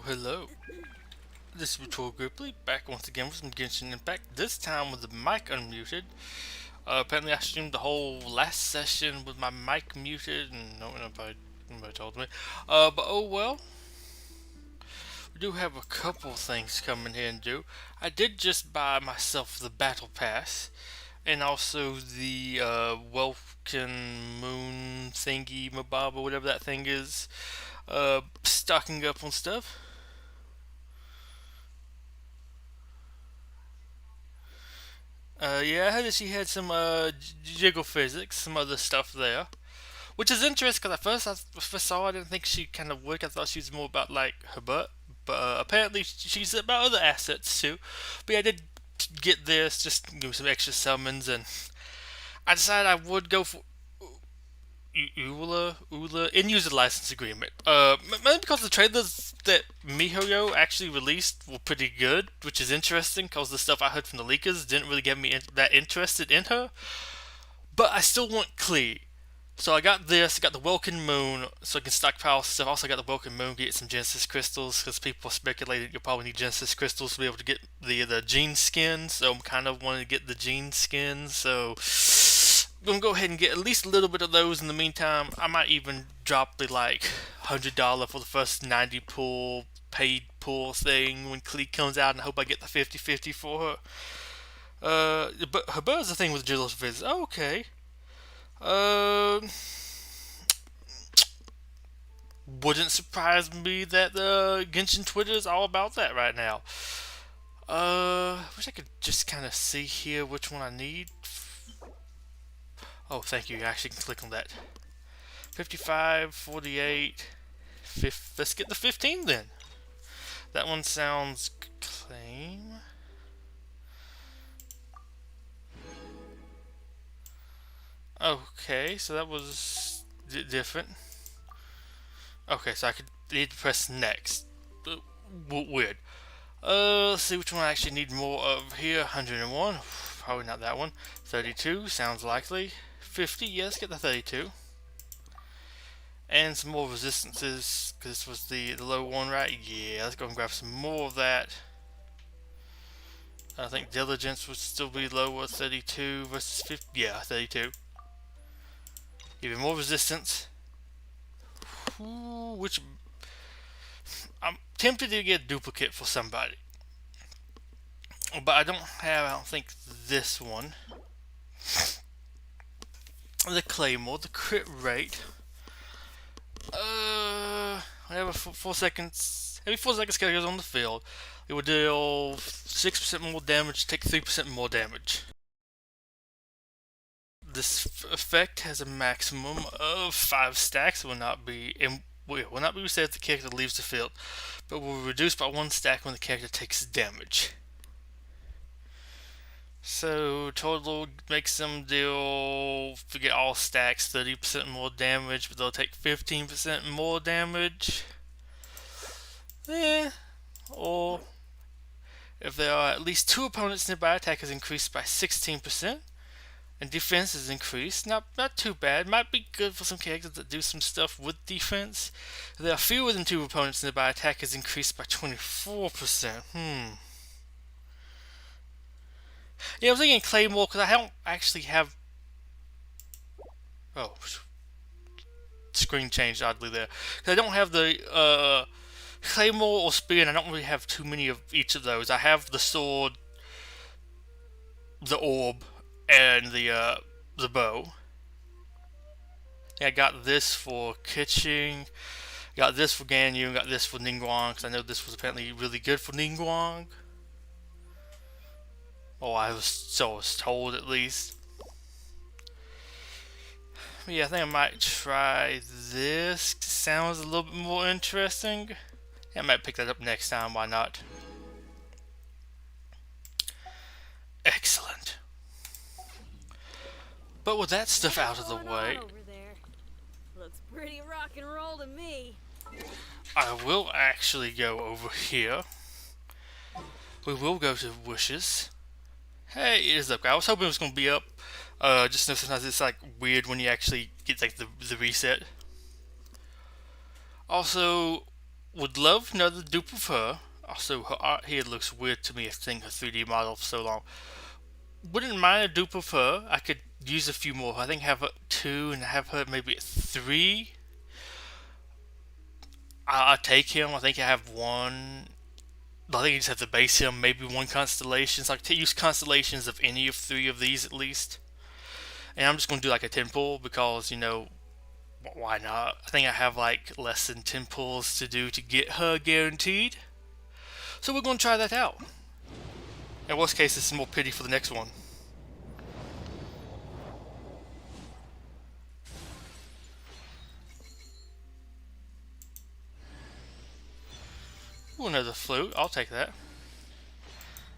Hello. This is Betuor Gripley, back once again with some Genshin Impact, this time with the mic unmuted. Apparently I streamed the whole last session with my mic muted, and nobody told me. But oh well. We do have a couple things coming here and do. I did just buy myself the Battle Pass, and also the Welkin Moon thingy, mabob, or whatever that thing is. Stocking up on stuff. Yeah, I heard that she had some jiggle physics, some other stuff there, which is interesting because at first I first saw her, I didn't think she kind of worked. I thought she was more about like her butt, but apparently she's about other assets too. But yeah, I did get this, just give me some extra summons, and I decided I would go for Eula in user license agreement. Mainly because the trailers that MiHoYo actually released were pretty good, which is interesting because the stuff I heard from the leakers didn't really get me that interested in her. But I still want Klee. So I got this, I got the Welkin Moon, so I can stockpile stuff. Also got the Welkin Moon, get some Genesis Crystals, because people speculated you'll probably need Genesis Crystals to be able to get the Gene skins. So I'm kind of wanting to get the Gene skins, so I'm going to go ahead and get at least a little bit of those in the meantime. I might even drop the like $100 for the first 90 pull, paid pull thing when Klee comes out, and I hope I get the 50/50 for her. But her bird's the thing with Jill's Viz. Okay. Uh, wouldn't surprise me that the Genshin Twitter is all about that right now. Wish I could just kind of see here which one I need. Oh, thank you. I actually can click on that. 55, 48. Let's get the 15 then. That one sounds claim. Okay, so that was different. Okay, so I could need to press next. Weird. Let's see which one I actually need more of here. 101. Probably not that one. 32 sounds likely. 50. Yeah, let's get the 32. And some more resistances, because this was the low one, right? Yeah, let's go and grab some more of that. I think diligence would still be lower. 32 versus 50. Yeah, 32. Even more resistance. Which I'm tempted to get a duplicate for somebody, but I don't think this one. The Claymore, the crit rate. Whenever 4 seconds, every 4 seconds character goes on the field, it will deal 6% more damage, take 3% more damage. This effect has a maximum of 5 stacks. It will not be reset if the character leaves the field, but will reduce by 1 stack when the character takes damage. So total makes them deal, forget all stacks, 30% more damage, but they'll take 15% more damage. Or if there are at least 2 opponents nearby, attack is increased by 16%. And defense is increased. Not too bad. Might be good for some characters that do some stuff with defense. If there are fewer than 2 opponents nearby, attack is increased by 24%. Yeah, I'm thinking Claymore because I don't actually have. Oh, screen changed oddly there. Because I don't have the Claymore or Spear, and I don't really have too many of each of those. I have the sword, the orb, and the bow. Yeah, I got this for Kitching, got this for Ganyu, got this for Ningguang, because I know this was apparently really good for Ningguang. Oh, I was told at least. Yeah, I think I might try this. Sounds a little bit more interesting. Yeah, I might pick that up next time, why not? Excellent. But with that stuff out of the way, looks pretty rock and roll to me. I will actually go over here. We will go to wishes. Hey, it is up. I was hoping it was going to be up. Just know sometimes it's like weird when you actually get like the reset. Also, Would love another dupe of her. Also, her art here looks weird to me, seeing her 3D model for so long. Wouldn't mind a dupe of her. I could use a few more. I think have 2 and have her maybe at 3. I'll take him. I think I have 1. I think you just have to base him. Maybe 1 constellation. So I could use constellations of any of 3 of these at least. And I'm just going to do like a 10 pull because, why not? I think I have like less than 10 pulls to do to get her guaranteed. So we're going to try that out. In worst case, this is more pity for the next one. Ooh, another flute. I'll take that.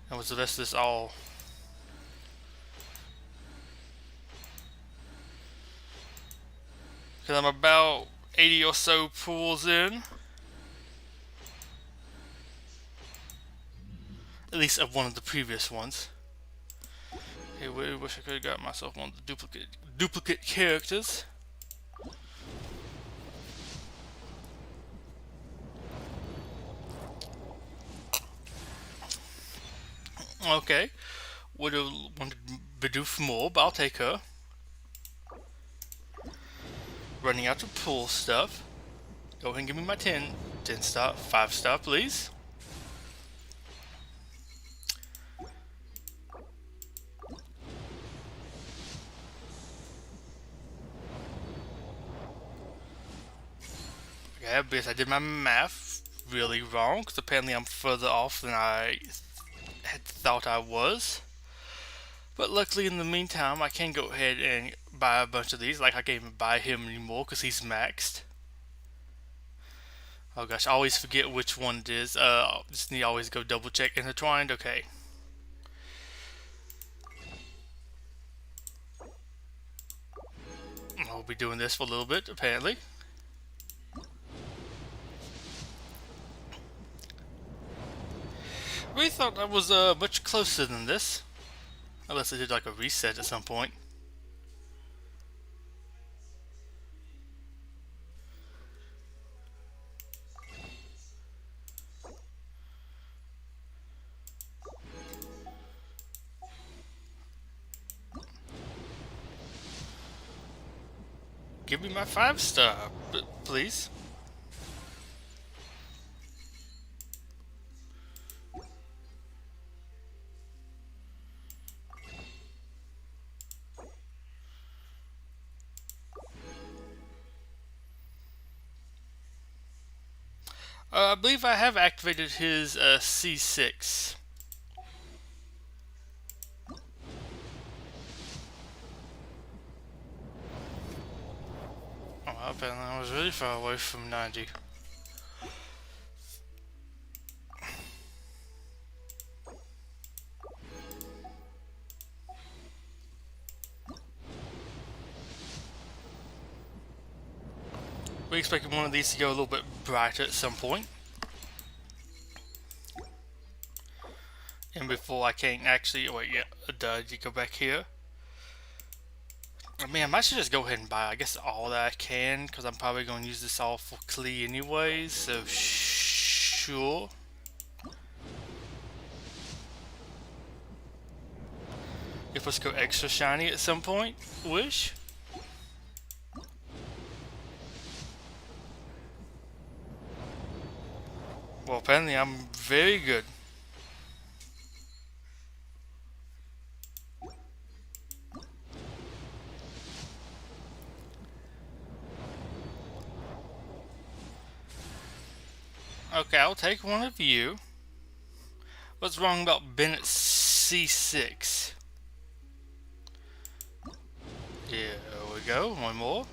And was the rest of this all? Because I'm about 80 or so pulls in. At least of one of the previous ones. Hey, I wish I could have got myself one of the duplicate characters. Okay. Would have wanted Bidoof more, but I'll take her. Running out to pull stuff. Go ahead and give me my 10 star, 5 star, please. Okay, because I did my math really wrong, because apparently I'm further off than I had thought I was. But luckily in the meantime, I can go ahead and buy a bunch of these. Like I can't even buy him anymore because he's maxed. Oh gosh, I always forget which one it is. Just need to always go double check. Intertwined, okay. I'll be doing this for a little bit, apparently. Really thought I was much closer than this. Unless I did like a reset at some point. Give me my 5 star, please. I believe I have activated his C6. Oh, apparently I was really far away from 90. We expected one of these to go a little bit brighter at some point. And before I can actually, wait, yeah, you go back here. I mean, I might just go ahead and buy, I guess, all that I can, because I'm probably going to use this all for Klee anyways, so sure. If let's go extra shiny at some point, wish. Well, apparently I'm very good. Okay, I'll take one of you. What's wrong about Bennett C6? Yeah, there we go. One more.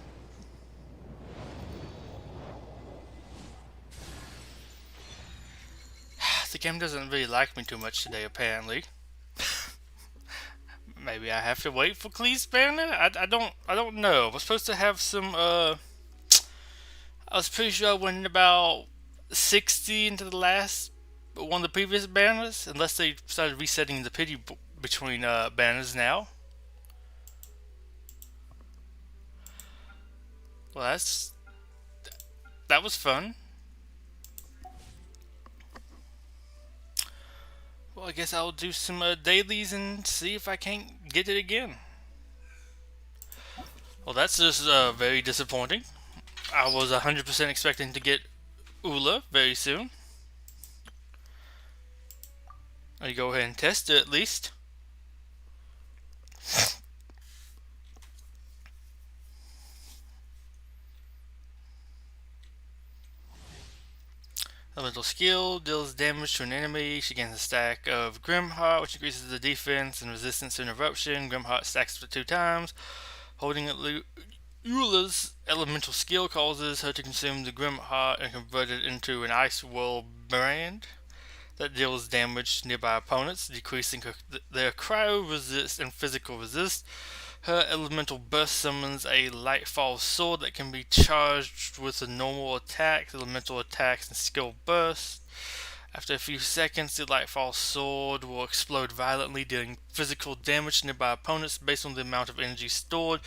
The game doesn't really like me too much today, apparently. Maybe I have to wait for Klee's banner? I don't know. We're supposed to have some, I was pretty sure I went about 60 into the last one of the previous banners, unless they started resetting the pity between banners now. Well, that was fun. Well, I guess I'll do some dailies and see if I can't get it again. Well, that's just very disappointing. I was 100% expecting to get Eula very soon. I'll go ahead and test it at least. Elemental skill deals damage to an enemy. She gains a stack of Grimheart, which increases the defense and resistance to interruption. Grimheart stacks for 2 times. Holding Eula's elemental skill causes her to consume the Grimheart and convert it into an Ice Brand that deals damage to nearby opponents, decreasing their cryo resist and physical resist. Her elemental burst summons a Lightfall sword that can be charged with a normal attack, elemental attacks, and skill burst. After a few seconds, the Lightfall sword will explode violently, dealing physical damage to nearby opponents based on the amount of energy stored.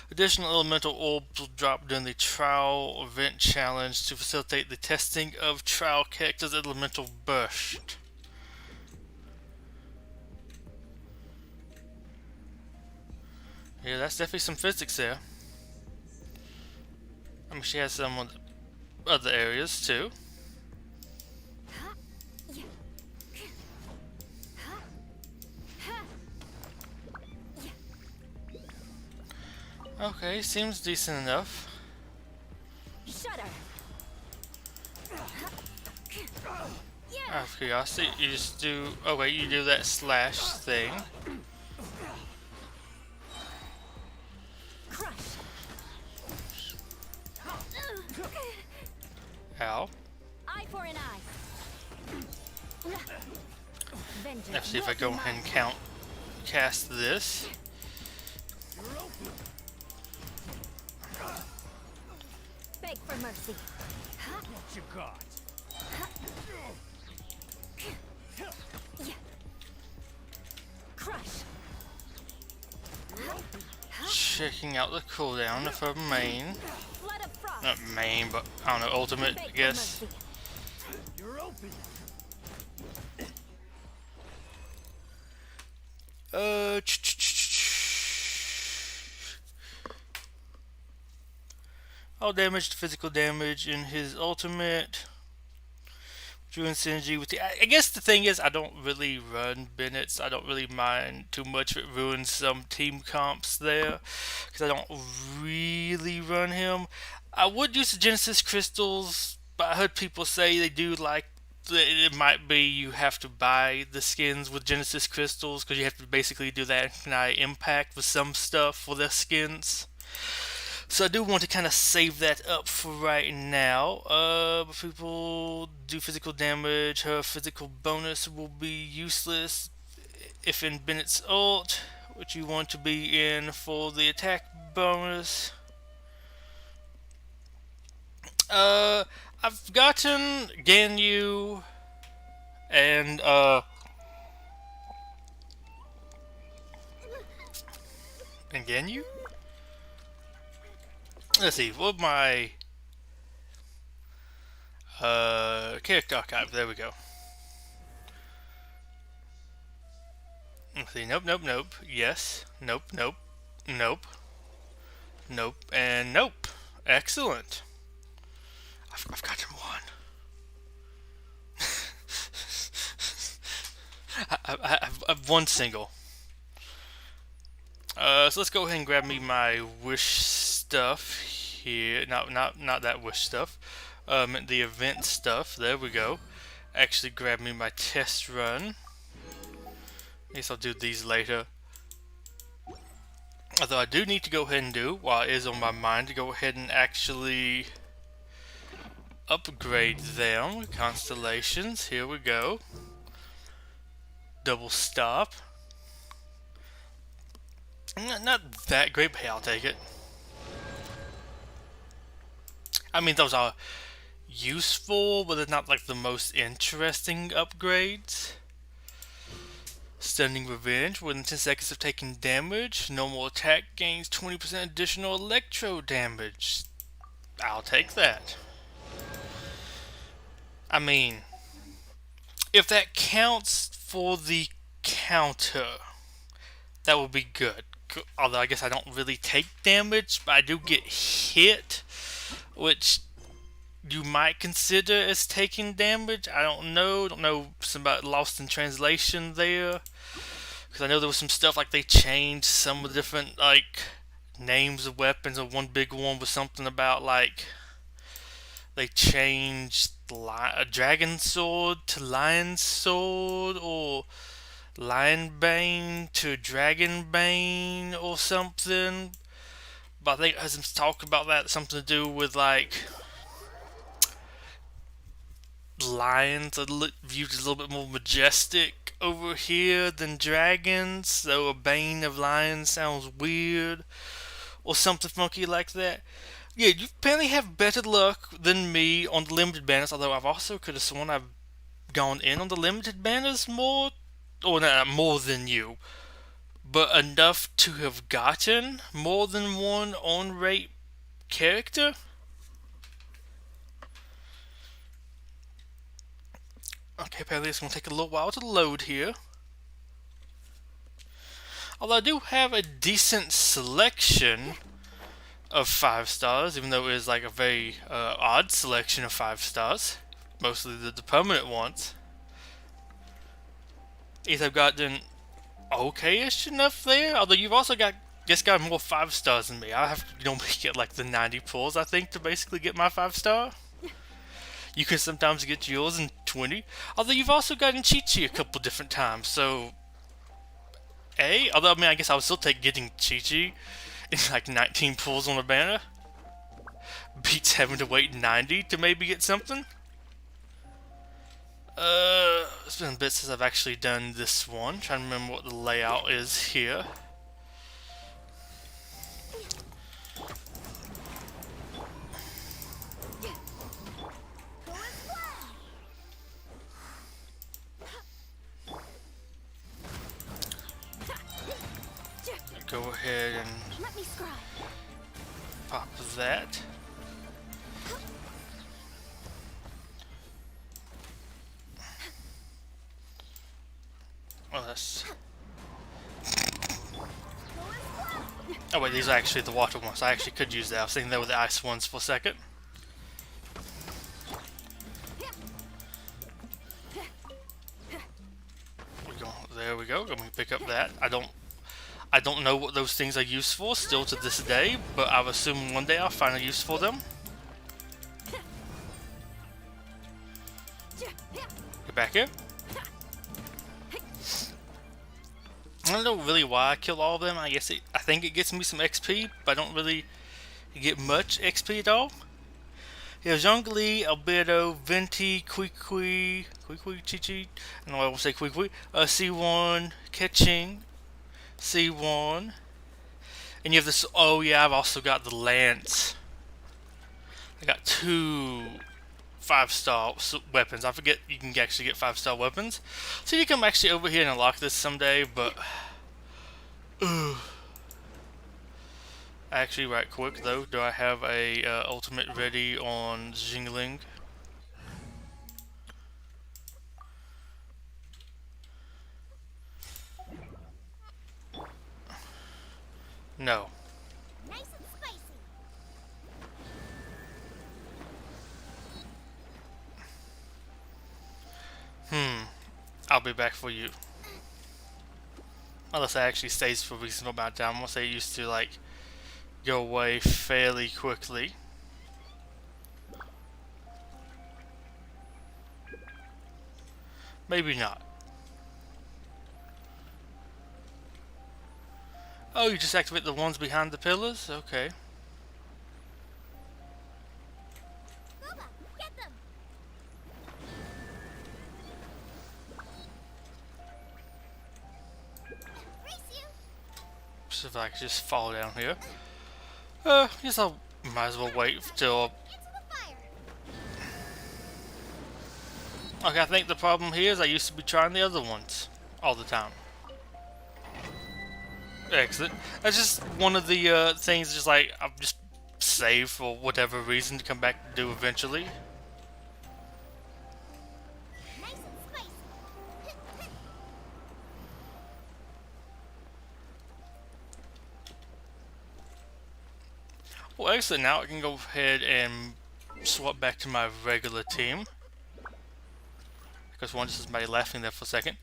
Additional elemental orbs will drop during the trial event challenge to facilitate the testing of trial characters' elemental burst. Yeah, that's definitely some physics there. I mean, she has some other areas too. Okay, seems decent enough. Shudder. Out of curiosity, you just do. Oh wait, you do that slash thing. Crush. Ow. Eye for an eye. Vengeance Let's see if I will go be ahead and mine. cast this. Beg for mercy. What you got? Crush. Checking out the cooldown of her main. Flood of frost. Not main, but I don't know, ultimate, I Beg for guess. mercy. You're open. Uh. All damage to physical damage in his ultimate. Ruin synergy with the. I guess the thing is, I don't really run Bennett's. I don't really mind too much if it ruins some team comps there, because I don't really run him. I would use the Genesis crystals, but I heard people say they do like. It might be you have to buy the skins with Genesis crystals because you have to basically do that Genshin Impact with some stuff for their skins. So I do want to kind of save that up for right now. But people do physical damage. Her physical bonus will be useless if in Bennett's ult, which you want to be in for the attack bonus. I've gotten Ganyu and Ganyu? Let's see, what my character archive, there we go. Let's see, nope, nope, nope, yes, nope, nope, nope, nope, and nope. Excellent. I've gotten one. I've one single. So let's go ahead and grab me my wish stuff here. Not that wish stuff. The event stuff. There we go. Actually, grab me my test run. I guess I'll do these later. Although I do need to go ahead and do, while it is on my mind, to go ahead and actually upgrade them. Constellations. Here we go. Double stop. Not that great, but hey, I'll take it. I mean, those are useful, but they're not like the most interesting upgrades. Stunning Revenge. Within 10 seconds of taking damage, normal attack gains 20% additional electro damage. I'll take that. I mean, if that counts for the counter, that would be good. Although I guess I don't really take damage, but I do get hit, which you might consider as taking damage. I don't know. Don't know some about lost in translation there, because I know there was some stuff like they changed some of the different like names of weapons. And one big one was something about like they changed a dragon sword to lion sword, or lion bane to dragon bane, or something. But I think I heard some talk about that, something to do with like lions are viewed as a little bit more majestic over here than dragons, so a bane of lions sounds weird, or something funky like that. Yeah, you apparently have better luck than me on the limited banners, although I've also could have sworn I've gone in on the limited banners more, or not more than you, but enough to have gotten more than one on-rate character. Okay, apparently it's going to take a little while to load here. Although I do have a decent selection of 5 stars, even though it is like a very odd selection of 5 stars. Mostly the permanent ones. I've gotten okay-ish enough there. Although you've also got more 5 stars than me. I have to normally get like the 90 pulls, I think, to basically get my 5 star. You can sometimes get yours in 20. Although you've also gotten Chi-Chi a couple different times, so although I mean I guess I would still take getting Chi-Chi in like 19 pulls on a banner. Beats having to wait 90 to maybe get something. It's been a bit since I've actually done this one. Trying to remember what the layout is here. Go ahead and pop that. Oh, that's... Oh wait, these are actually the water ones. I actually could use that. I was thinking they were the ice ones for a second. There we go. Let me pick up that. I don't know what those things are used for still to this day, but I assume one day I'll find a use for them. Get back here. I don't know really why I kill all of them. I think it gets me some XP, but I don't really get much XP at all. Here's Zhongli, Albedo, Venti, Kui, Chi-Chi, I know I won't say Kui, C1, Ketching, C1, and you have this, oh yeah, I've also got the Lance. I got 2 5-star weapons. I forget you can actually get 5-star weapons. So you can actually over here and unlock this someday, but actually, right quick though, do I have a ultimate ready on Jingling? No. Nice and spicy. I'll be back for you. Unless it actually stays for a reasonable amount of time. I'll say it used to like go away fairly quickly. Maybe not. Oh, you just activate the ones behind the pillars? Okay. Booba, get them. Race you. So if I could just fall down here. Guess I might as well wait till... Into the fire. Okay, I think the problem here is I used to be trying the other ones all the time. Excellent. That's just one of the things, just like, I've just saved for whatever reason to come back to do eventually. Nice and spicy. Well, excellent. Now I can go ahead and swap back to my regular team. Because one just is somebody laughing there for a second.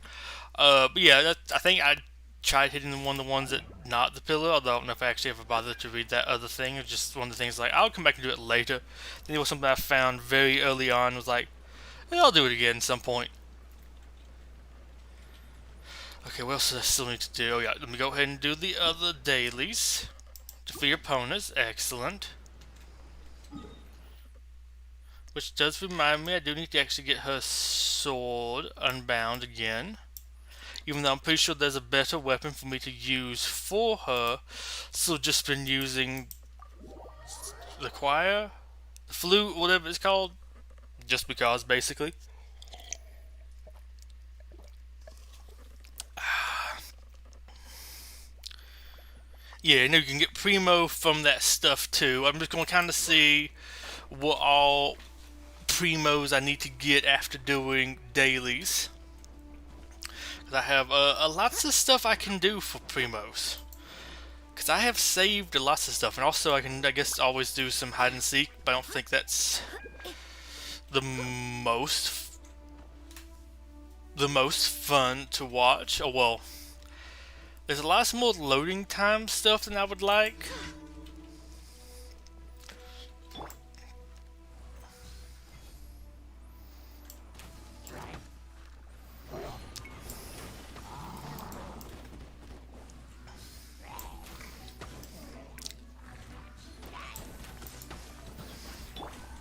But yeah, I think I tried hitting one of the ones that not the pillar, although I don't know if I actually ever bothered to read that other thing. It's just one of the things like, I'll come back and do it later. Then it was something I found very early on, was like, I'll do it again at some point. Okay, what else do I still need to do? Oh yeah, let me go ahead and do the other dailies. Defeat opponents, excellent. Which does remind me, I do need to actually get her sword unbound again. Even though I'm pretty sure there's a better weapon for me to use for her. So just been using the choir, the flute, whatever it's called. Just because, basically. Yeah, I know you can get Primo from that stuff too. I'm just going to kind of see what all Primos I need to get after doing dailies. Because I have lots of stuff I can do for Primos. Because I have saved lots of stuff. And also I can, I guess, always do some hide and seek. But I don't think that's the most fun to watch. Oh well. There's a lot more loading time stuff than I would like.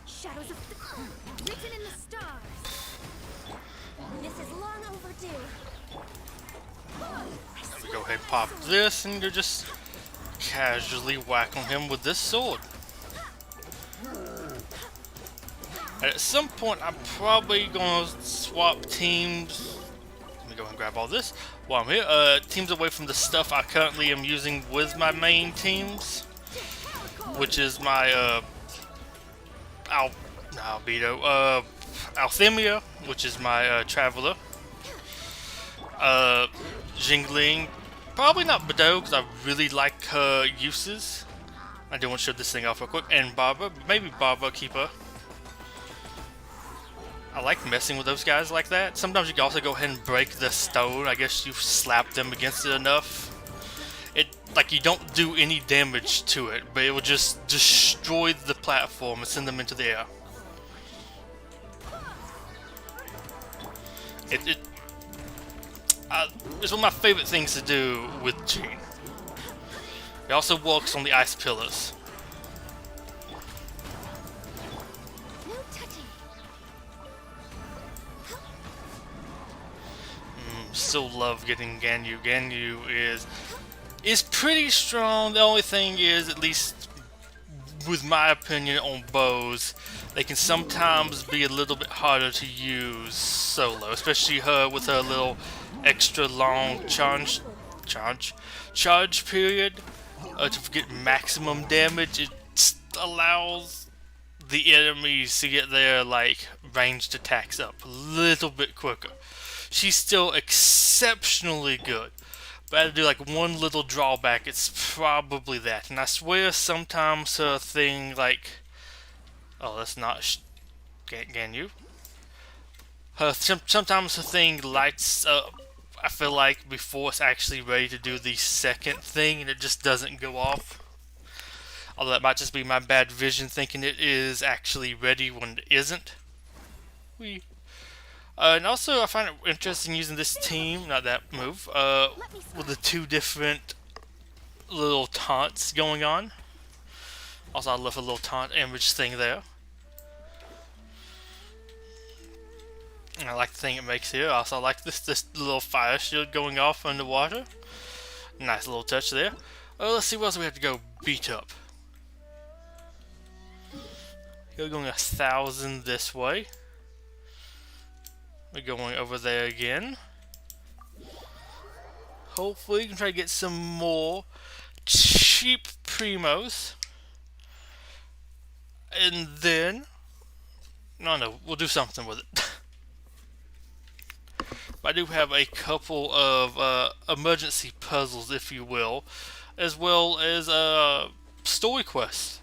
Shadows of written in the stars. This is long overdue. Let me go ahead and pop this and you just casually whack on him with this sword. And at some point I'm probably gonna swap teams. Let me go ahead and grab all this while I'm here. Teams away from the stuff I currently am using with my main teams. Which is my Althemia, which is my Traveler. Jingling, probably not Betuor because I really like her uses. I do want to show this thing off real quick. And Barbara, maybe Barbara, keep her. I like messing with those guys like that. Sometimes you can also go ahead and break the stone. I guess you slap them against it enough. It, like, you don't do any damage to it, but it will just destroy the platform and send them into the air. It's one of my favorite things to do with Jean. It also works on the ice pillars. Still love getting Ganyu. Ganyu is pretty strong. The only thing is, at least with my opinion on bows, they can sometimes be a little bit harder to use solo, especially her with her little extra long charge period to get maximum damage. It allows the enemies to get their like ranged attacks up a little bit quicker. She's still exceptionally good, but I had to do like one little drawback. It's probably that, and I swear sometimes her thing like, oh, that's not Ganyu. Sometimes her thing lights up, I feel like, before it's actually ready to do the second thing, and it just doesn't go off. Although that might just be my bad vision thinking it is actually ready when it isn't. And also I find it interesting using this team, not that move, with the two different little taunts going on. Also I love a little taunt image thing there. And I like the thing it makes here. Also I like this little fire shield going off underwater. Nice little touch there. Let's see what else we have to go beat up. We're going 1,000 this way. We're going over there again. Hopefully we can try to get some more cheap primos. And then... No, we'll do something with it. But I do have a couple of emergency puzzles, if you will, as well as story quests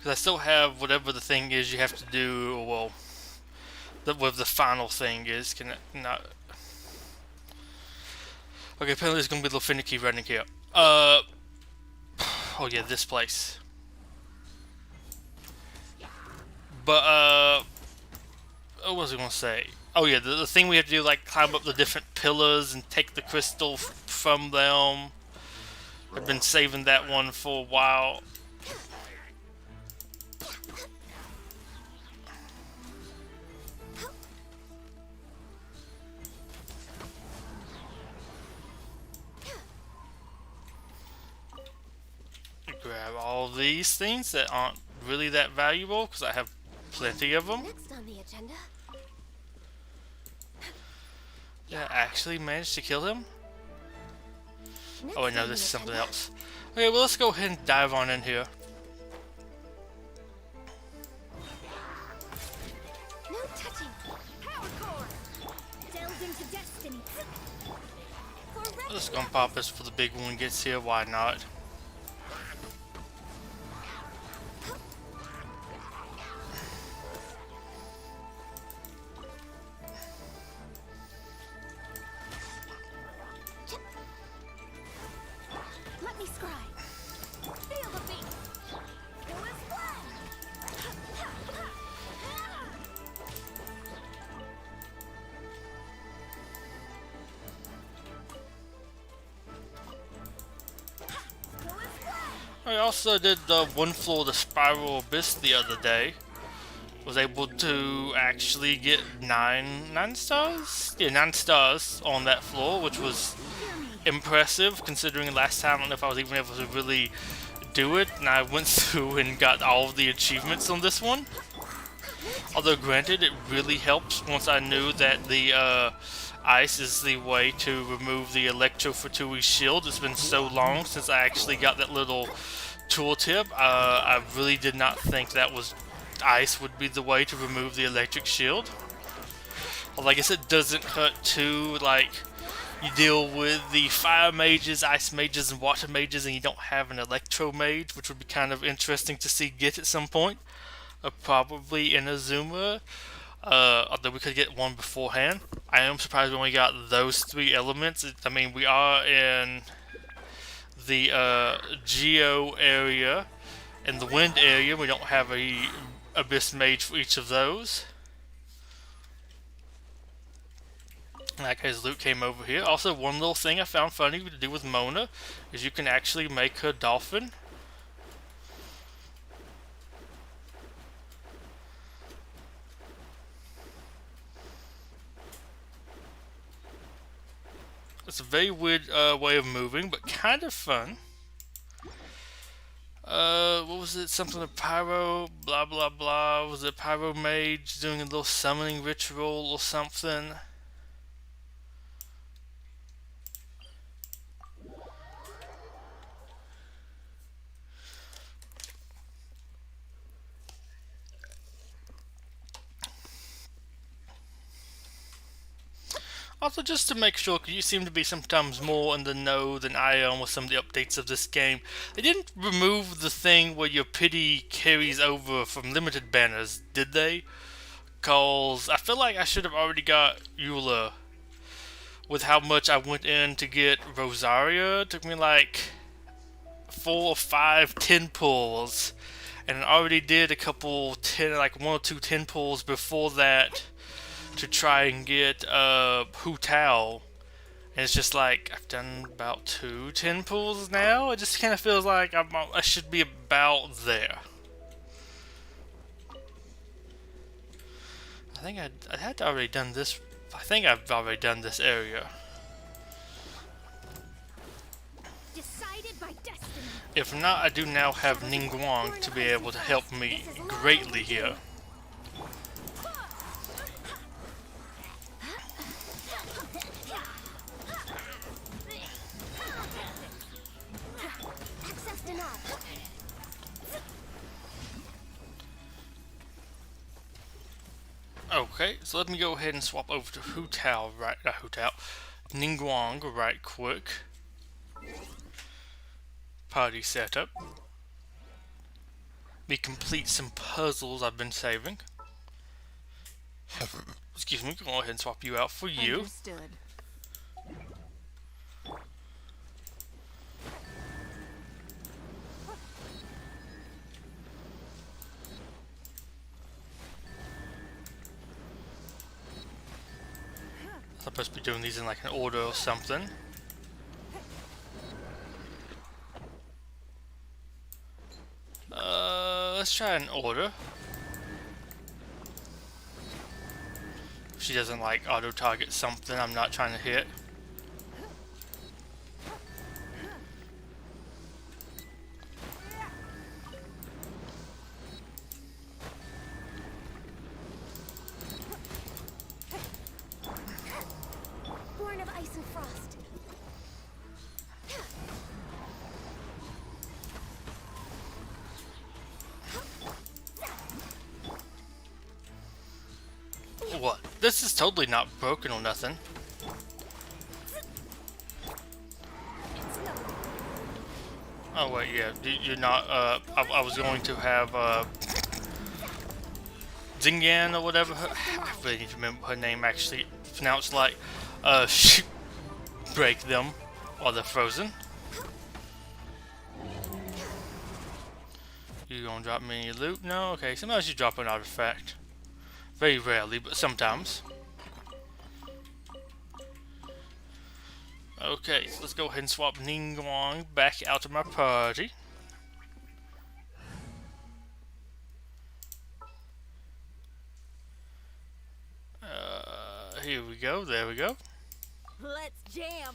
Because I still have whatever the thing is you have to do, or well, what the final thing is. Can I not? Okay, apparently it's gonna be a little finicky running here. Oh yeah, this place. But what was I gonna say? Oh yeah, the thing we have to do, like climb up the different pillars and take the crystal from them. I've been saving that one for a while. Grab all these things that aren't really that valuable because I have plenty of them. Next on the agenda. Yeah, I actually managed to kill him. Next Oh wait, no, on this is the something agenda. else. Okay, well let's go ahead and dive on in here. No touching. Power core. Delve into destiny. For Let's go and pop this before the big one gets here. Why not? Let me scribe. Feel the beat. Go as one. Go as one. I also did the one floor of the Spiral Abyss the other day. Was able to actually get nine stars? Yeah, 9 stars on that floor, which was impressive considering last time I don't know if I was even able to really do it, and I went through and got all of the achievements on this one. Although granted, it really helps once I knew that the ice is the way to remove the Electro Fatui shield. It's been so long since I actually got that little tooltip. I really did not think that was ice would be the way to remove the electric shield. Although I guess it doesn't hurt too, like you deal with the fire mages, ice mages, and water mages, and you don't have an electro mage, which would be kind of interesting to see get at some point. Probably in Azuma, although we could get one beforehand. I am surprised when we got those 3 elements. I mean, we are in the Geo area. In the wind area, we don't have a Abyss Mage for each of those. In that case, Luke came over here. Also, one little thing I found funny to do with Mona is you can actually make her dolphin. It's a very weird way of moving, but kind of fun. What was it? Something of Pyro, blah blah blah. Was it Pyro Mage doing a little summoning ritual or something? Also, just to make sure, because you seem to be sometimes more in the know than I am with some of the updates of this game, they didn't remove the thing where your pity carries over from limited banners, did they? Cause I feel like I should have already got Eula with how much I went in to get Rosaria. It took me like 4 or 5 10 pulls, and I already did a couple 10, like 1 or 2 10 pulls before that to try and get Hu Tao. And it's just like I've done about 2 10 pulls now. It just kind of feels like I should be about there. I think I had already done this. I think I've already done this area. Decided by destiny. If not, I do now have Ningguang to be able to help me greatly here. Access denied. Okay, so let me go ahead and swap over to Hu Tao, right? Not Hu Tao, Ningguang, right quick. Party setup. me complete some puzzles I've been saving. Excuse me, go ahead and swap you out for you. Understood. I'm supposed to be doing these in like an order or something. Let's try an order. If she doesn't like auto target something I'm not trying to hit. Born of ice and frost. What? This is totally not broken or nothing. Oh wait, yeah, you're not, I was going to have, Zingan or whatever, I really need to remember her name actually pronounced like, break them while they're frozen. You gonna drop me any loot? No? Okay, sometimes you drop an artifact. Very rarely, but sometimes. Okay, so let's go ahead and swap Ningguang back out of my party. Here we go, there we go. Let's jam.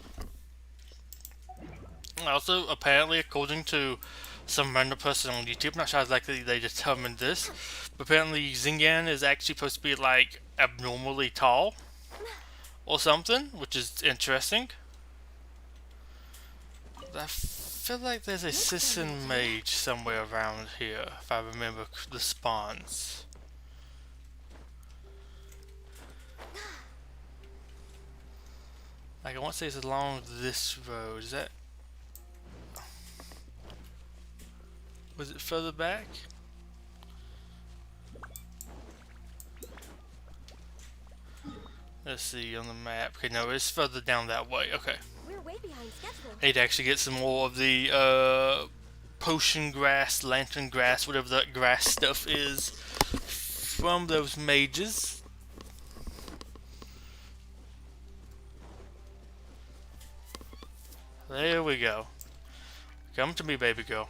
Also, apparently, according to some random person on YouTube, not sure exactly they determined this, but apparently Zingan is actually supposed to be like abnormally tall or something, which is interesting. I feel like there's a Sisson mage somewhere around here, if I remember the spawns. Like, I want to say it's along this road. Is that... Was it further back? Let's see on the map. Okay, no, it's further down that way. Okay. We're way behind schedule. I need to actually get some more of the potion grass, lantern grass, whatever that grass stuff is, from those mages. There we go. Come to me, baby girl.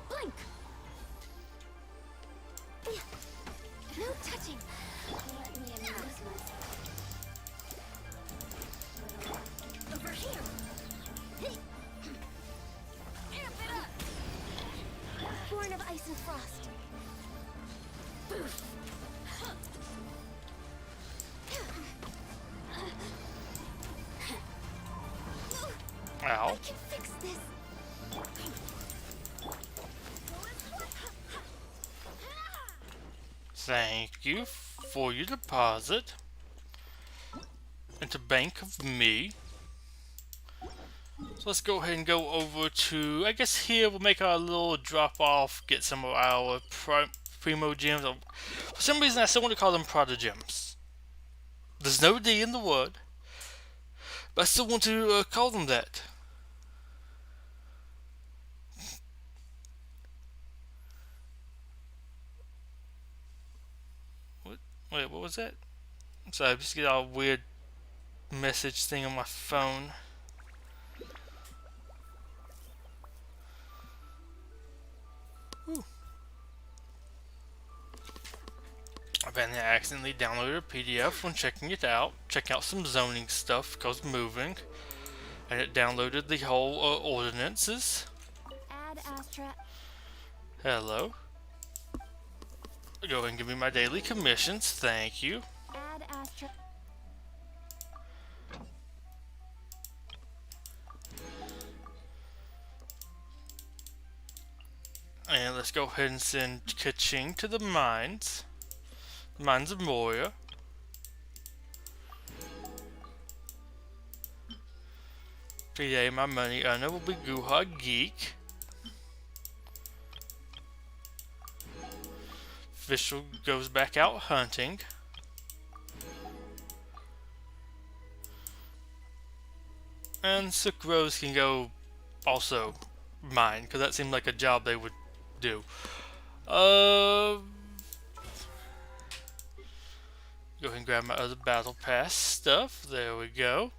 Blink. No touching. Let me amuse myself. Over here. Amp it up. Born of ice and frost. Ow. I can fix this. Thank you for your deposit into Bank of Me. So let's go ahead and go over to, I guess here we'll make our little drop off, get some of our Primo gems. For some reason I still want to call them Prada gems. There's no D in the word, but I still want to call them that. Wait, what was that? Sorry, I just get a weird message thing on my phone. Whew. Apparently I accidentally downloaded a PDF when checking it out. Check out some zoning stuff because moving. And it downloaded the whole ordinances. Add Astra. Hello. Go ahead and give me my daily commissions. Thank you. Add Astra. And let's go ahead and send Kaching to the mines. Mines of Moria. Today my money earner will be Guha Geek. Vishal goes back out hunting. And Sucrose can go also mine, because that seemed like a job they would do. Go ahead and grab my other battle pass stuff. There we go.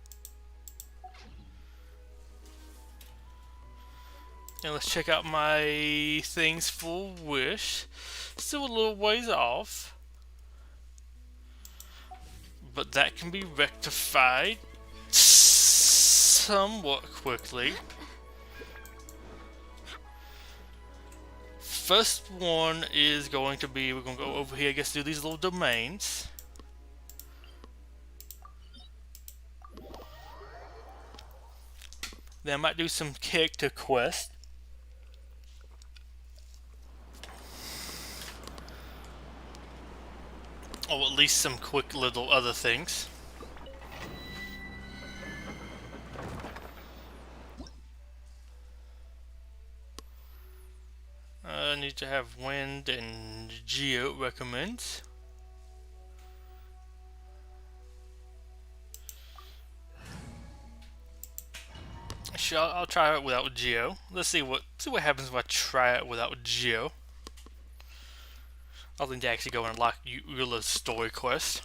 And let's check out my things for Wish. Still a little ways off, but that can be rectified somewhat quickly. First one is going to be, we're going to go over here, I guess, do these little domains. Then I might do some character quests. Or at least some quick little other things. I need to have Wind and Geo recommends. Sure, I'll try it without Geo. Let's see what happens if I try it without Geo. I'll need to actually go and unlock Eula's story quest.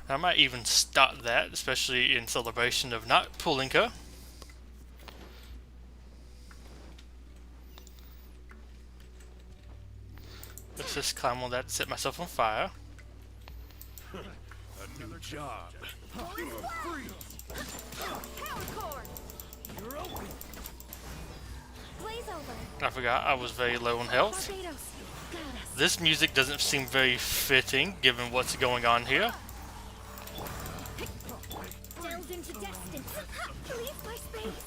I might even start that, especially in celebration of not pulling her. Let's just climb on that and set myself on fire. Another job. Power cord. You're open. Blaze over. I forgot I was very low on health. Torpedoes. Got us. This music doesn't seem very fitting given what's going on here. Delved into distance. Leave my space.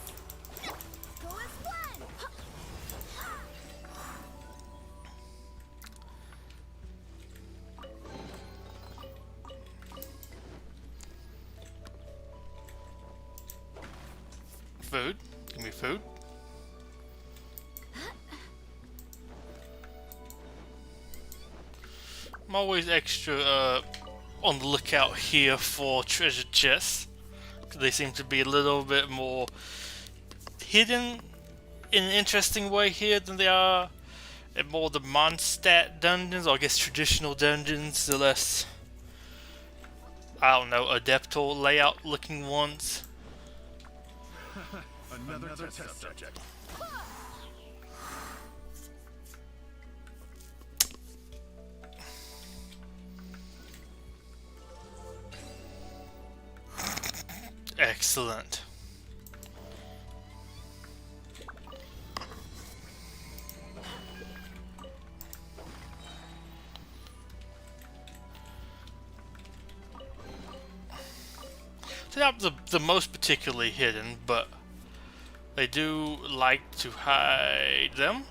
Go as planned. Food. Give me food. I'm always extra on the lookout here for treasure chests. They seem to be a little bit more hidden in an interesting way here than they are in more the Mondstadt dungeons, or I guess traditional dungeons, the less, I don't know, Adeptor layout looking ones. Another test subject. Excellent. So not the most particularly hidden, but they do like to hide them.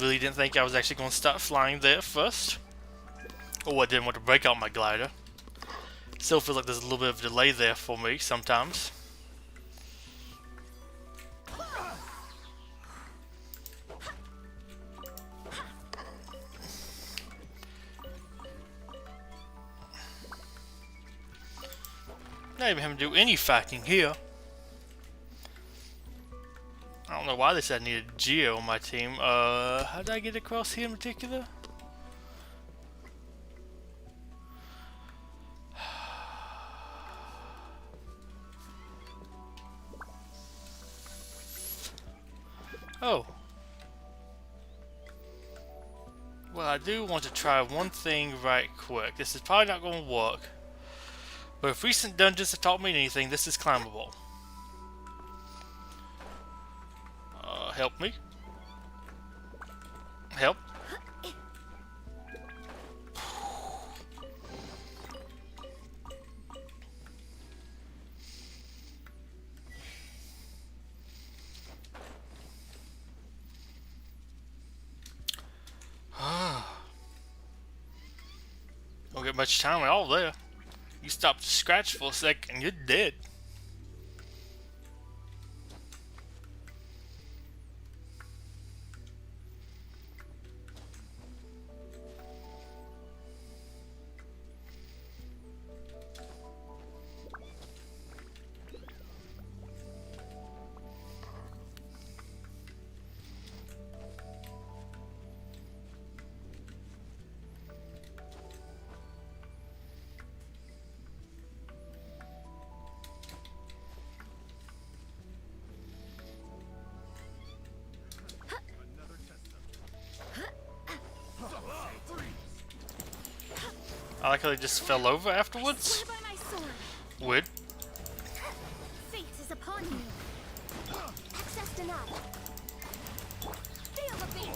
Really didn't think I was actually going to start flying there first. Oh, I didn't want to break out my glider. Still feels like there's a little bit of delay there for me sometimes. Not even having to do any fighting here. I don't know why they said I needed Geo on my team. How did I get across here in particular? Oh. Well, I do want to try one thing right quick. This is probably not going to work. But if recent dungeons have taught me anything, this is climbable. Help me. Help. Don't get much time at all there. You stop to scratch for a second, you're dead. I like how they just fell over afterwards. Swear by my sword. Weird. Fate is upon you. Access denied. Feel the beat.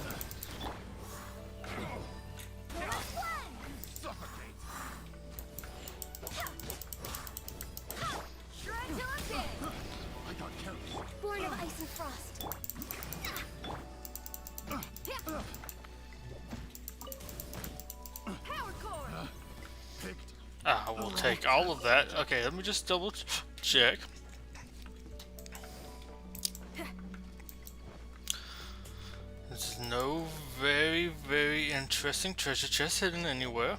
Last one. Suffocate. Shred till I'm dead. I got careless. Born of ice and frost. Power core. Picked. Ah, we'll take all of that. Okay, let me just double check. There's no very interesting treasure chest hidden anywhere.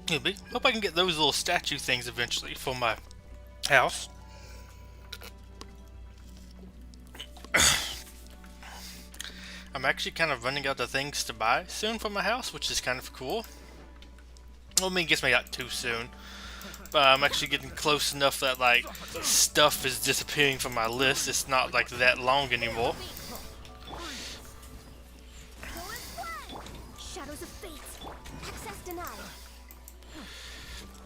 Maybe. Hope I can get those little statue things eventually for my house. I'm actually kind of running out of things to buy soon for my house, which is kind of cool. Well, I mean, it gets me out too soon. But I'm actually getting close enough that, like, stuff is disappearing from my list. It's not, like, that long anymore. Shadows of fate. Access denied.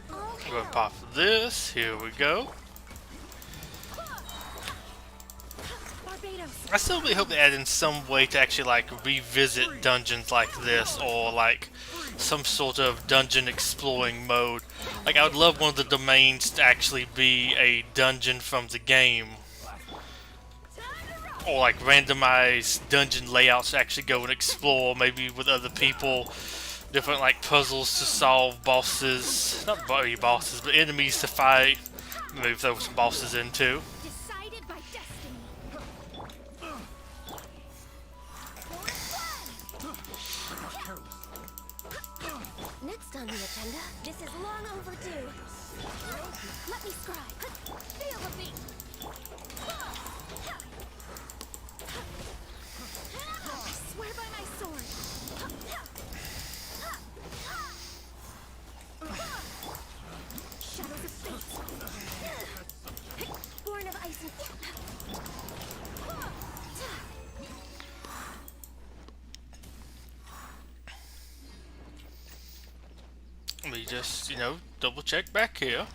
All I'm gonna hail. pop this. Here we go. Barbados. I still really hope they add in some way to actually, like, revisit dungeons like this, or, like, some sort of dungeon exploring mode. Like, I would love one of the domains to actually be a dungeon from the game. Or, like, randomized dungeon layouts to actually go and explore, maybe with other people. Different, like, puzzles to solve, bosses. Not really bosses, but enemies to fight. Maybe throw some bosses in, too. Decided by destiny. Next on the agenda, this is long overdue. Let me scribe. Feel the beat. I swear by my sword. Shadows of fate. Born of ice and Let me just, you know, double check back here.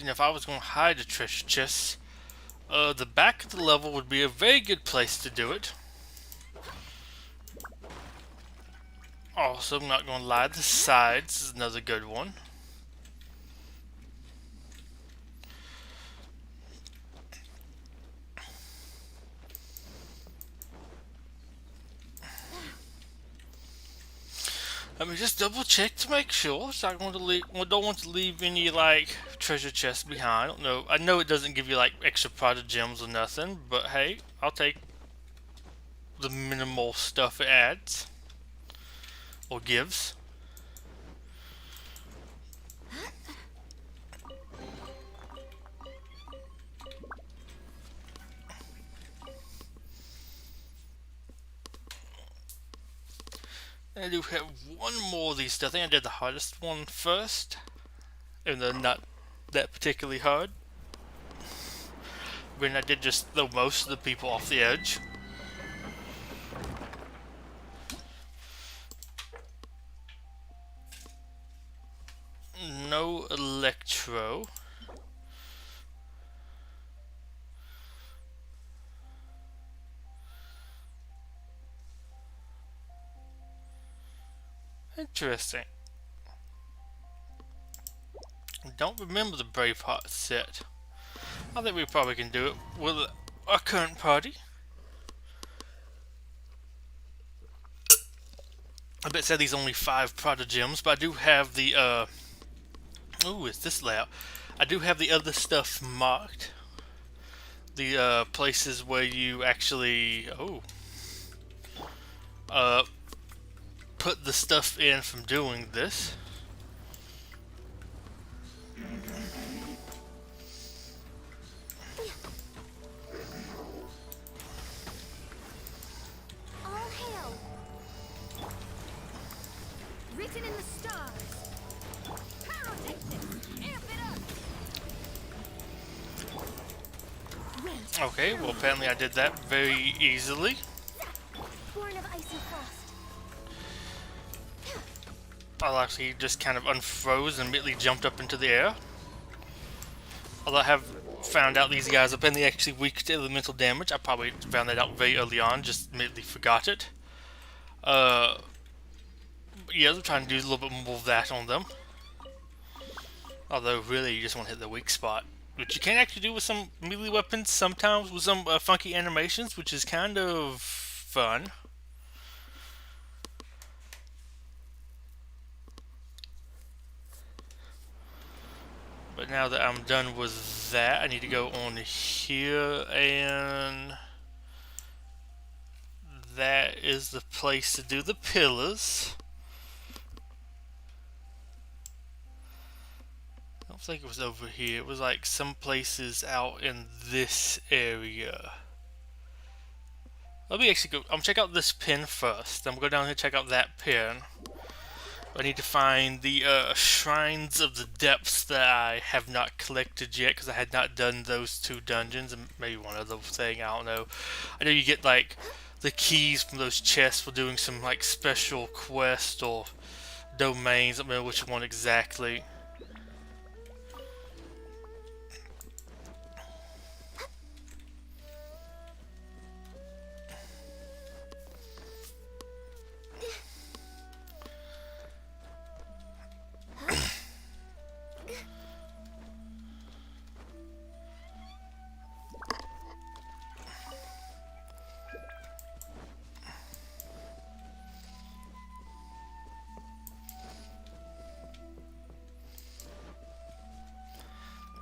And if I was going to hide a treasure chest, the back of the level would be a very good place to do it. Also, I'm not going to lie, the sides is another good one. Let me just double check to make sure. So I don't want to leave any like treasure chests behind. I don't know. I know it doesn't give you like extra Prada gems or nothing, but hey, I'll take the minimal stuff it adds or gives. I do have one more of these stuff. I think I did the hardest one first, even though not that particularly hard. When I did just throw most of the people off the edge. No electro. Interesting. I don't remember the Braveheart set. I think we probably can do it with our current party. I bet said these only 5 Prada gems, but I do have the ooh, it's this layout. I do have the other stuff marked. The places where you actually put the stuff in from doing this. all hail. Written in the stars. Pyrotechnics. Amp it up. Wait. Okay, well apparently I did that very easily. I'll actually just kind of unfroze and immediately jumped up into the air. Although I have found out these guys are apparently actually weak to elemental damage. I probably found that out very early on, just immediately forgot it. Yeah, I'm trying to do a little bit more of that on them. Although really you just want to hit the weak spot. Which you can actually do with some melee weapons sometimes with some funky animations, which is kind of fun. But now that I'm done with that, I need to go on here, and that is the place to do the pillars. I don't think it was over here. It was like some places out in this area. Let me actually go. I'm gonna check out this pin first. I'm gonna go down here and check out that pin. I need to find the shrines of the depths that I have not collected yet because I had not done those two dungeons, and maybe one other thing. I don't know. I know you get like the keys from those chests for doing some like special quest or domains. I don't know which one exactly.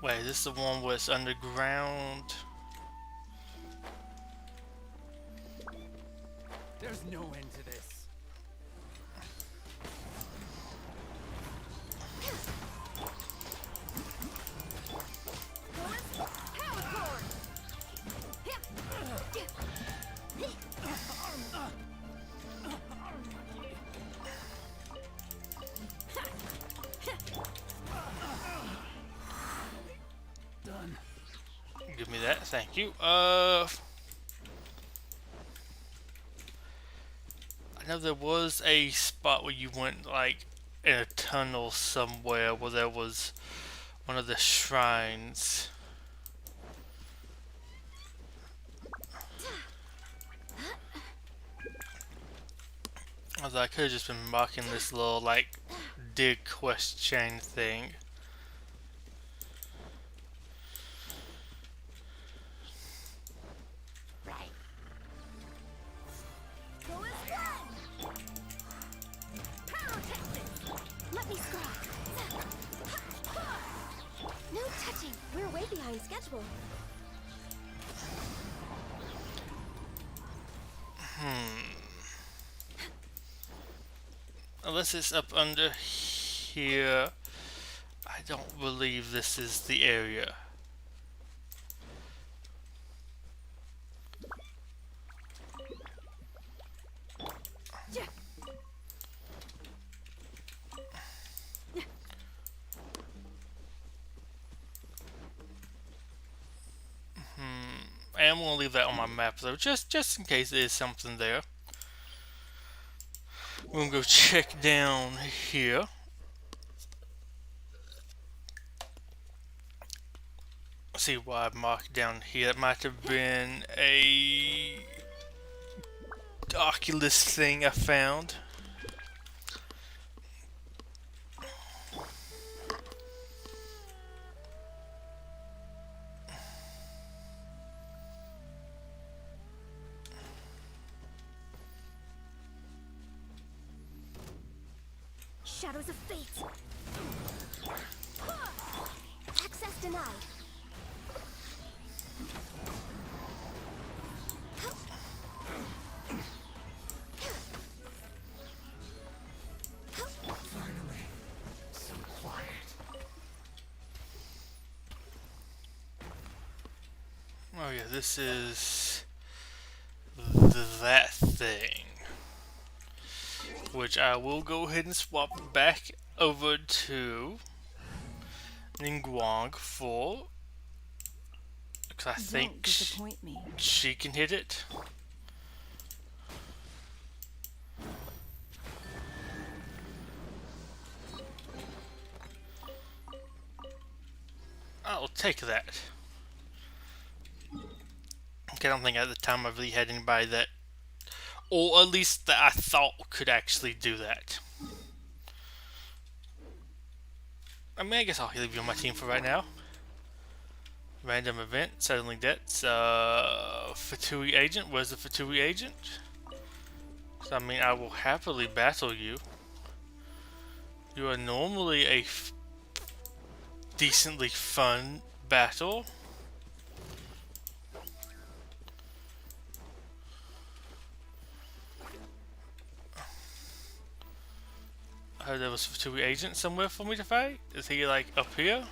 Wait, is this the one where it's underground? There's no end to this. Done. Give me that, thank you. I know there was a spot where you went like in a tunnel somewhere where there was one of the shrines. Although I could have just been marking this little like dig quest chain thing. Let me scrap. No touching. We're way behind schedule. Unless it's up under here, I don't believe this is the area. I am going to leave that on my map though, just in case there is something there. We're going to go check down here. See what I marked down here. It might have been a Oculus thing I found. Shadows of fate. Access denied. Finally, some quiet. Oh yeah, this is that thing. Which I will go ahead and swap back over to Ningguang for, because I think disappoint me. she can hit it. I'll take that. Okay, I don't think at the time I really had anybody that, or at least that I thought could actually do that. I mean, I guess I'll leave you on my team for right now. Random event, settling debts. Fatui agent. Where's the Fatui agent? So, I mean, I will happily battle you. You are normally a decently fun battle. I heard there was a Fatui agent somewhere for me to fight. Is he like up here?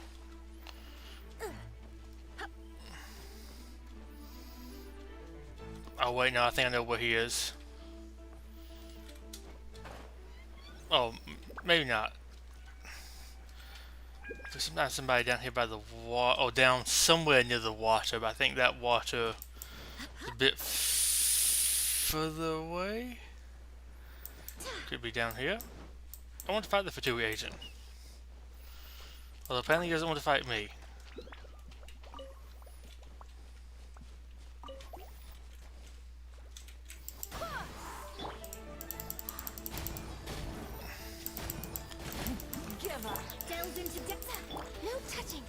Oh wait, no, I think I know where he is. Oh, maybe not. There's not somebody down here by the water. Oh, down somewhere near the water, but I think that water is a bit further away. Could be down here. I want to fight the Fatui agent. Although apparently he doesn't want to fight me. Give up. Delve into depth. No touching.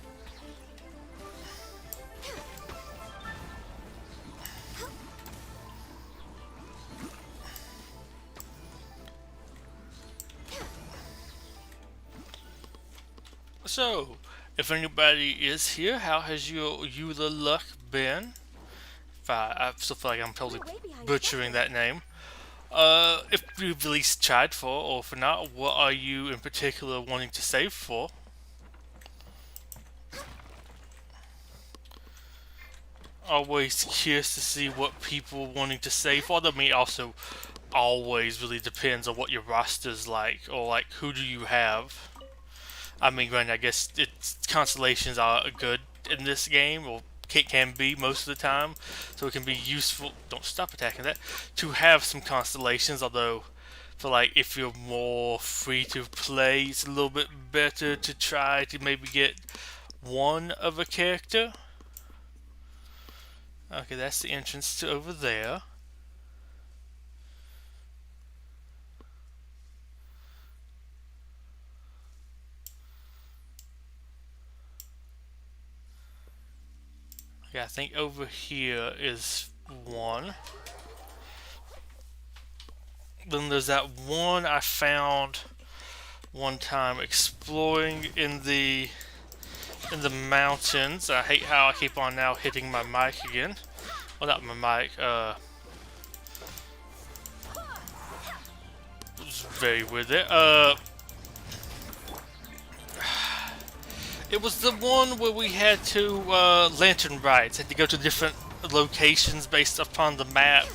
So, if anybody is here, how has your Eula luck been? I still feel like I'm totally butchering that name. If you've at least tried for, or for not, what are you in particular wanting to save for? Always curious to see what people wanting to save for. I mean, also always really depends on what your roster's like, or like who do you have. I mean, granted, I guess constellations are good in this game, or can be most of the time, so it can be useful. Don't stop attacking that. To have some constellations, although for like if you're more free to play, it's a little bit better to try to maybe get one of a character. Okay, that's the entrance to over there. Yeah, I think over here is one. Then there's that one I found one time exploring in the mountains. I hate how I keep on now hitting my mic again. Well, not my mic. It's very weird there. It was the one where we had to lantern rides. Had to go to different locations based upon the map,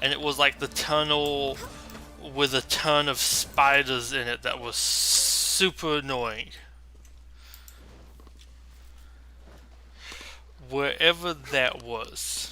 and it was like the tunnel with a ton of spiders in it that was super annoying. Wherever that was.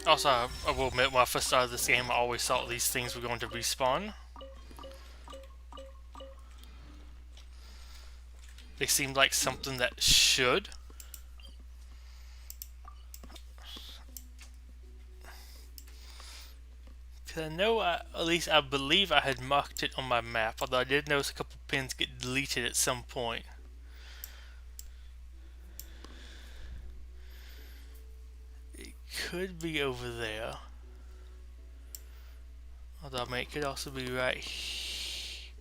Also, I will admit, when I first started this game, I always thought these things were going to respawn. They seemed like something that should. Because I know, at least I believe I had marked it on my map, although I did notice a couple pins get deleted at some point. Could be over there. Although, I mean, it could also be right here.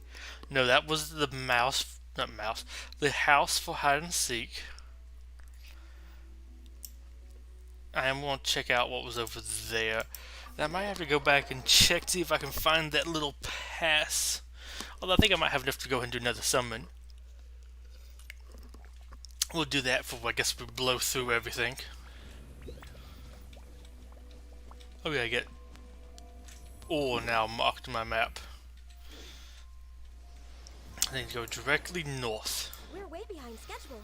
No, that was the mouse, not mouse, the house for hide and seek. I am going to check out what was over there. I might have to go back and check to see if I can find that little pass. Although I think I might have enough to go ahead and do another summon. We'll do that for, I guess, we blow through everything. Oh yeah, I get ore now marked on my map. I need to go directly north. We're way behind schedule.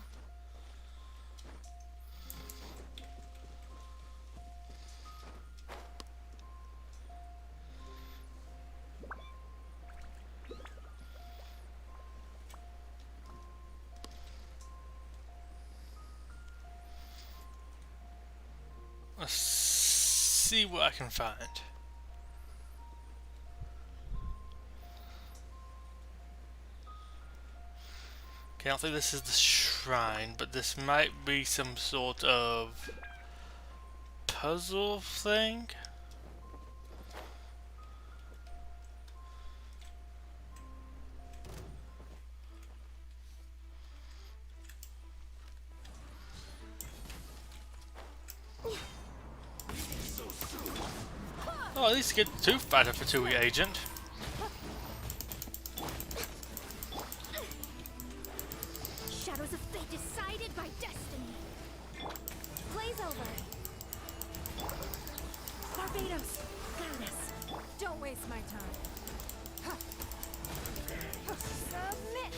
Let's see what I can find. Okay, I don't think this is the shrine, but this might be some sort of puzzle thing. Oh, at least get two fighter for 2 agent. Shadows of fate decided by destiny. Blaze over. Barbados, guide us. Don't waste my time. Submit.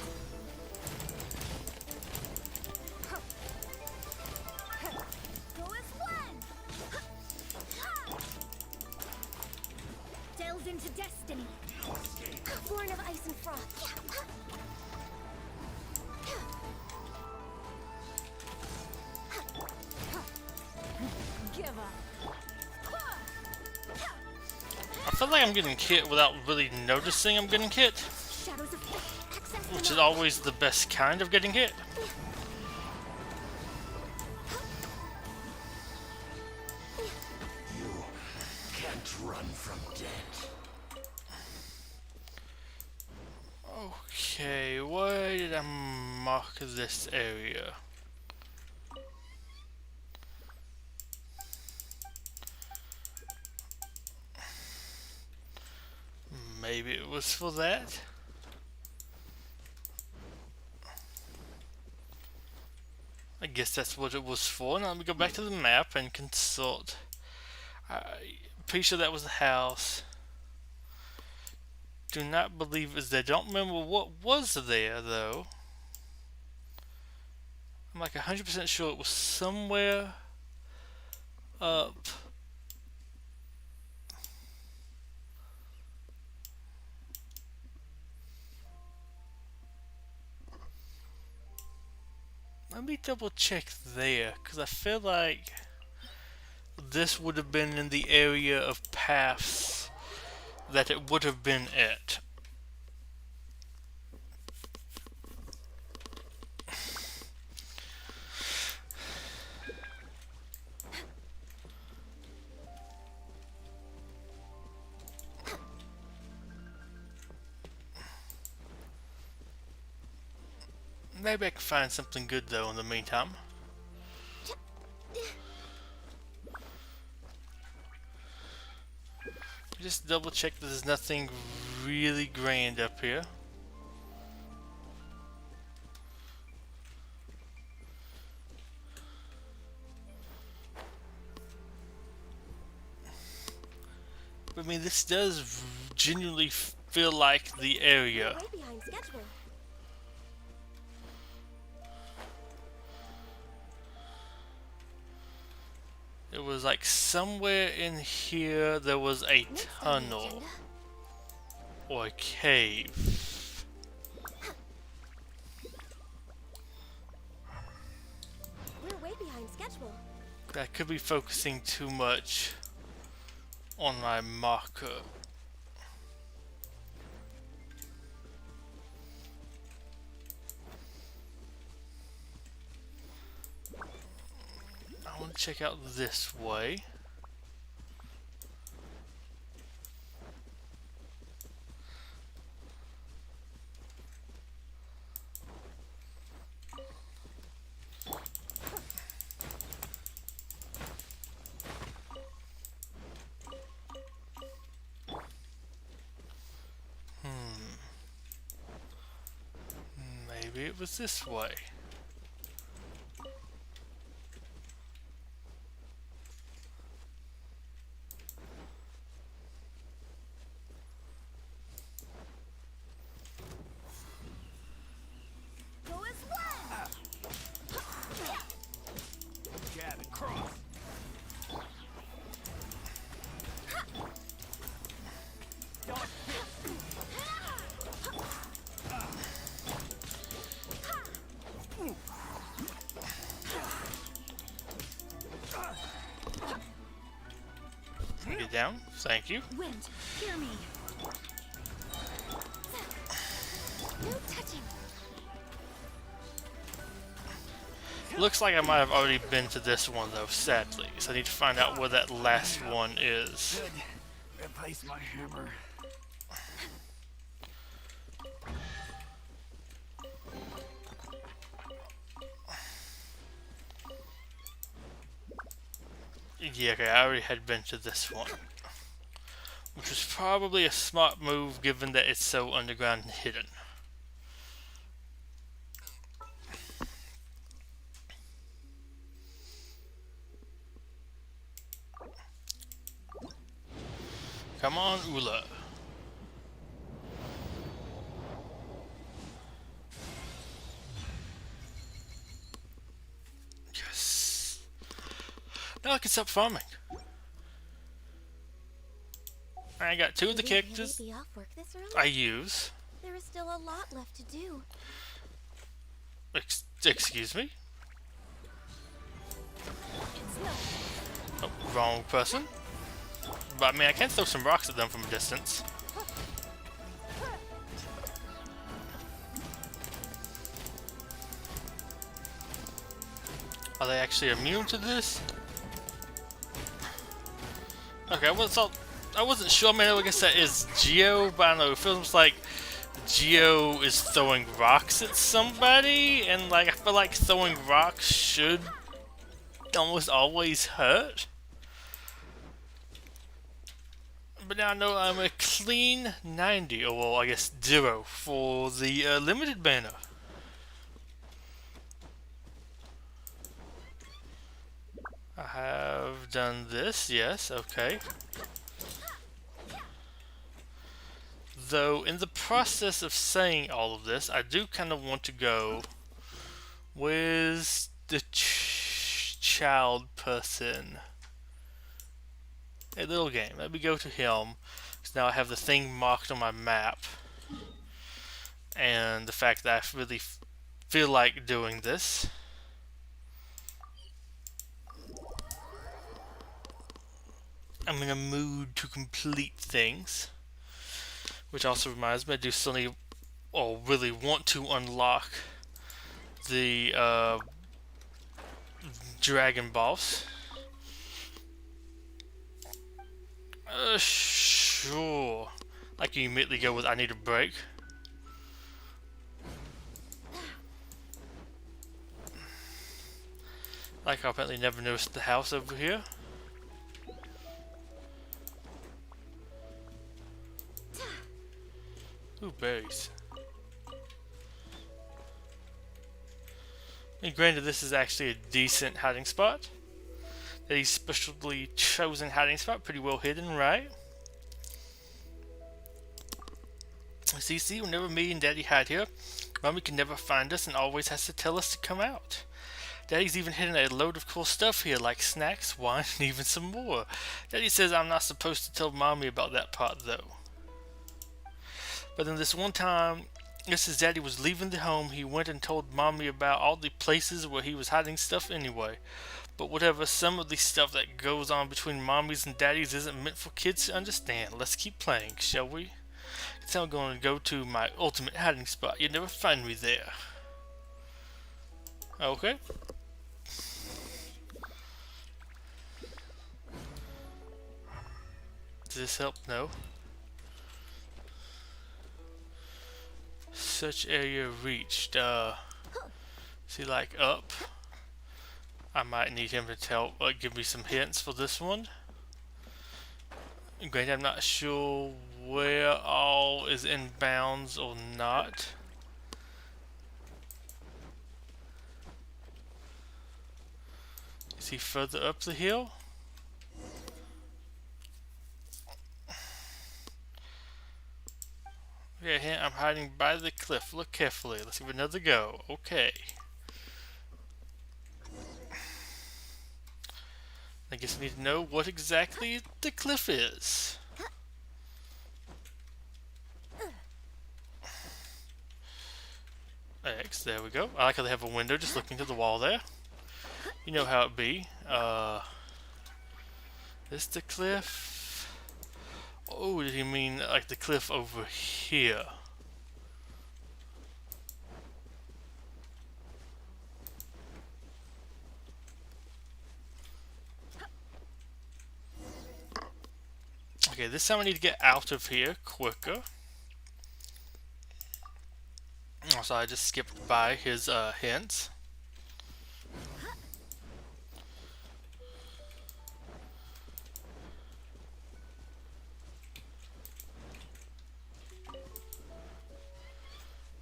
Go as one. Delve into destiny. Born of ice and frost. Give up. I feel like I'm getting hit without really noticing I'm getting hit, Shadows of fate. Access which the is always the best kind of getting hit. You can't run from death. Okay, why did I mark this area? Maybe it was for that? I guess that's what it was for. Now let me go back to the map and consult. I'm pretty sure that was the house. Do not believe it was there. Don't remember what was there though. I'm like 100% sure it was somewhere up. Let me double check there, because I feel like this would have been in the area of paths that it would have been at. Maybe I can find something good though in the meantime. Just double check that there's nothing really grand up here. I mean, this does genuinely feel like the area. way behind schedule. It was like somewhere in here there was a Next on the tunnel agenda. or a cave. We're way behind schedule. I could be focusing too much on my marker. I want to check out this way. Maybe it was this way. down. Thank you. Wind, hear me. No touching. Looks like I might have already been to this one though, sadly. So I need to find out where that last one is. Good. Replace my hammer. Yeah, okay, I already had been to this one. Which was probably a smart move given that it's so underground and hidden. Come on, Eula. Yes. Now I can stop farming. I got two of the Would you really characters be off work this early? I use. There is still a lot left to do. Excuse me? It's not. Oh, wrong person. But I mean, I can throw some rocks at them from a distance. Are they actually immune to this? Okay, I wasn't sure. I mean, I guess that is Geo, but I don't know. It feels like Geo is throwing rocks at somebody, and like I feel like throwing rocks should almost always hurt. But now I know I'm a clean 90, or well, I guess 0 for the limited banner. I have done this, yes, okay. Though, in the process of saying all of this, I do kind of want to go with the child person. A little game. Let me go to him. Because now I have the thing marked on my map. And the fact that I really feel like doing this. I'm in a mood to complete things. Which also reminds me, I do still need, or really want to unlock the dragon boss. Sure. I can immediately go with I need a break. Like I apparently never noticed the house over here. Ooh, berries. And granted, this is actually a decent hiding spot. A specially chosen hiding spot, pretty well hidden, right? See, whenever me and Daddy hide here, Mommy can never find us and always has to tell us to come out. Daddy's even hidden a load of cool stuff here, like snacks, wine, and even some more. Daddy says I'm not supposed to tell Mommy about that part, though. But then this one time, just as Daddy was leaving the home, he went and told Mommy about all the places where he was hiding stuff anyway. But whatever, some of the stuff that goes on between Mommies and Daddies isn't meant for kids to understand. Let's keep playing, shall we? It's now going to go to my ultimate hiding spot. You'll never find me there. Okay. Does this help? No. Search area reached. See, like up. I might need him to give me some hints for this one. Granted, I'm not sure where all is in bounds or not. Is he further up the hill? Yeah, I'm hiding by the cliff. Look carefully. Let's give it another go. Okay. I guess I need to know what exactly the cliff is. X, there we go. I like how they have a window just looking to the wall there. You know how it be. This the cliff. Oh, did he mean like the cliff over here? Okay, this time I need to get out of here quicker. So I just skipped by his hints.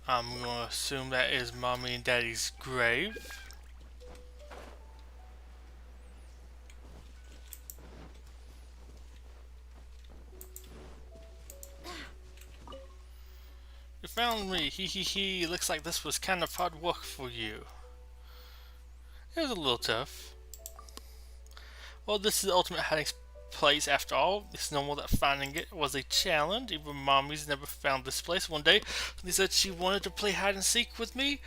I'm gonna assume that is Mommy and Daddy's grave. You found me, hee hee hee. Looks like this was kind of hard work for you. It was a little tough. Well, this is the ultimate hiding place after all. It's normal that finding it was a challenge. Even Mommy's never found this place. One day, they said she wanted to play hide and seek with me.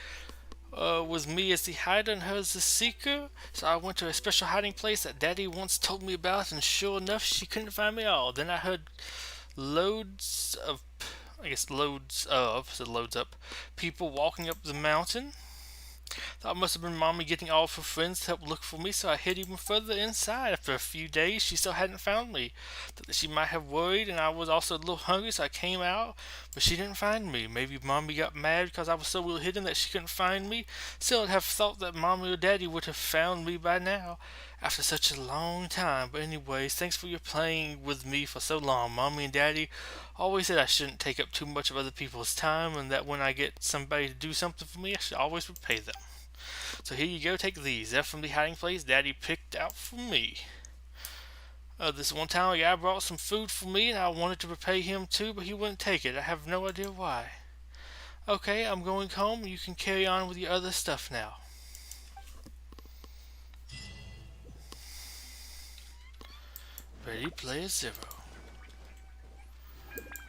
Was me as the hider and her as the seeker. So I went to a special hiding place that Daddy once told me about, and sure enough, she couldn't find me at all. Then I heard loads of, so loads up, people walking up the mountain. Thought it must have been Mommy getting all of her friends to help look for me, so I hid even further inside. After a few days, she still hadn't found me. Thought that she might have worried, and I was also a little hungry, so I came out, but she didn't find me. Maybe Mommy got mad because I was so well hidden that she couldn't find me. Still, I'd have thought that Mommy or Daddy would have found me by now, after such a long time. But anyways, thanks for your playing with me for so long. Mommy and Daddy always said I shouldn't take up too much of other people's time, and that when I get somebody to do something for me, I should always repay them. So here you go, take these. They're from the hiding place Daddy picked out for me. This one time a guy brought some food for me, and I wanted to repay him too, but he wouldn't take it. I have no idea why. Okay, I'm going home. You can carry on with your other stuff now. Ready, Player Zero.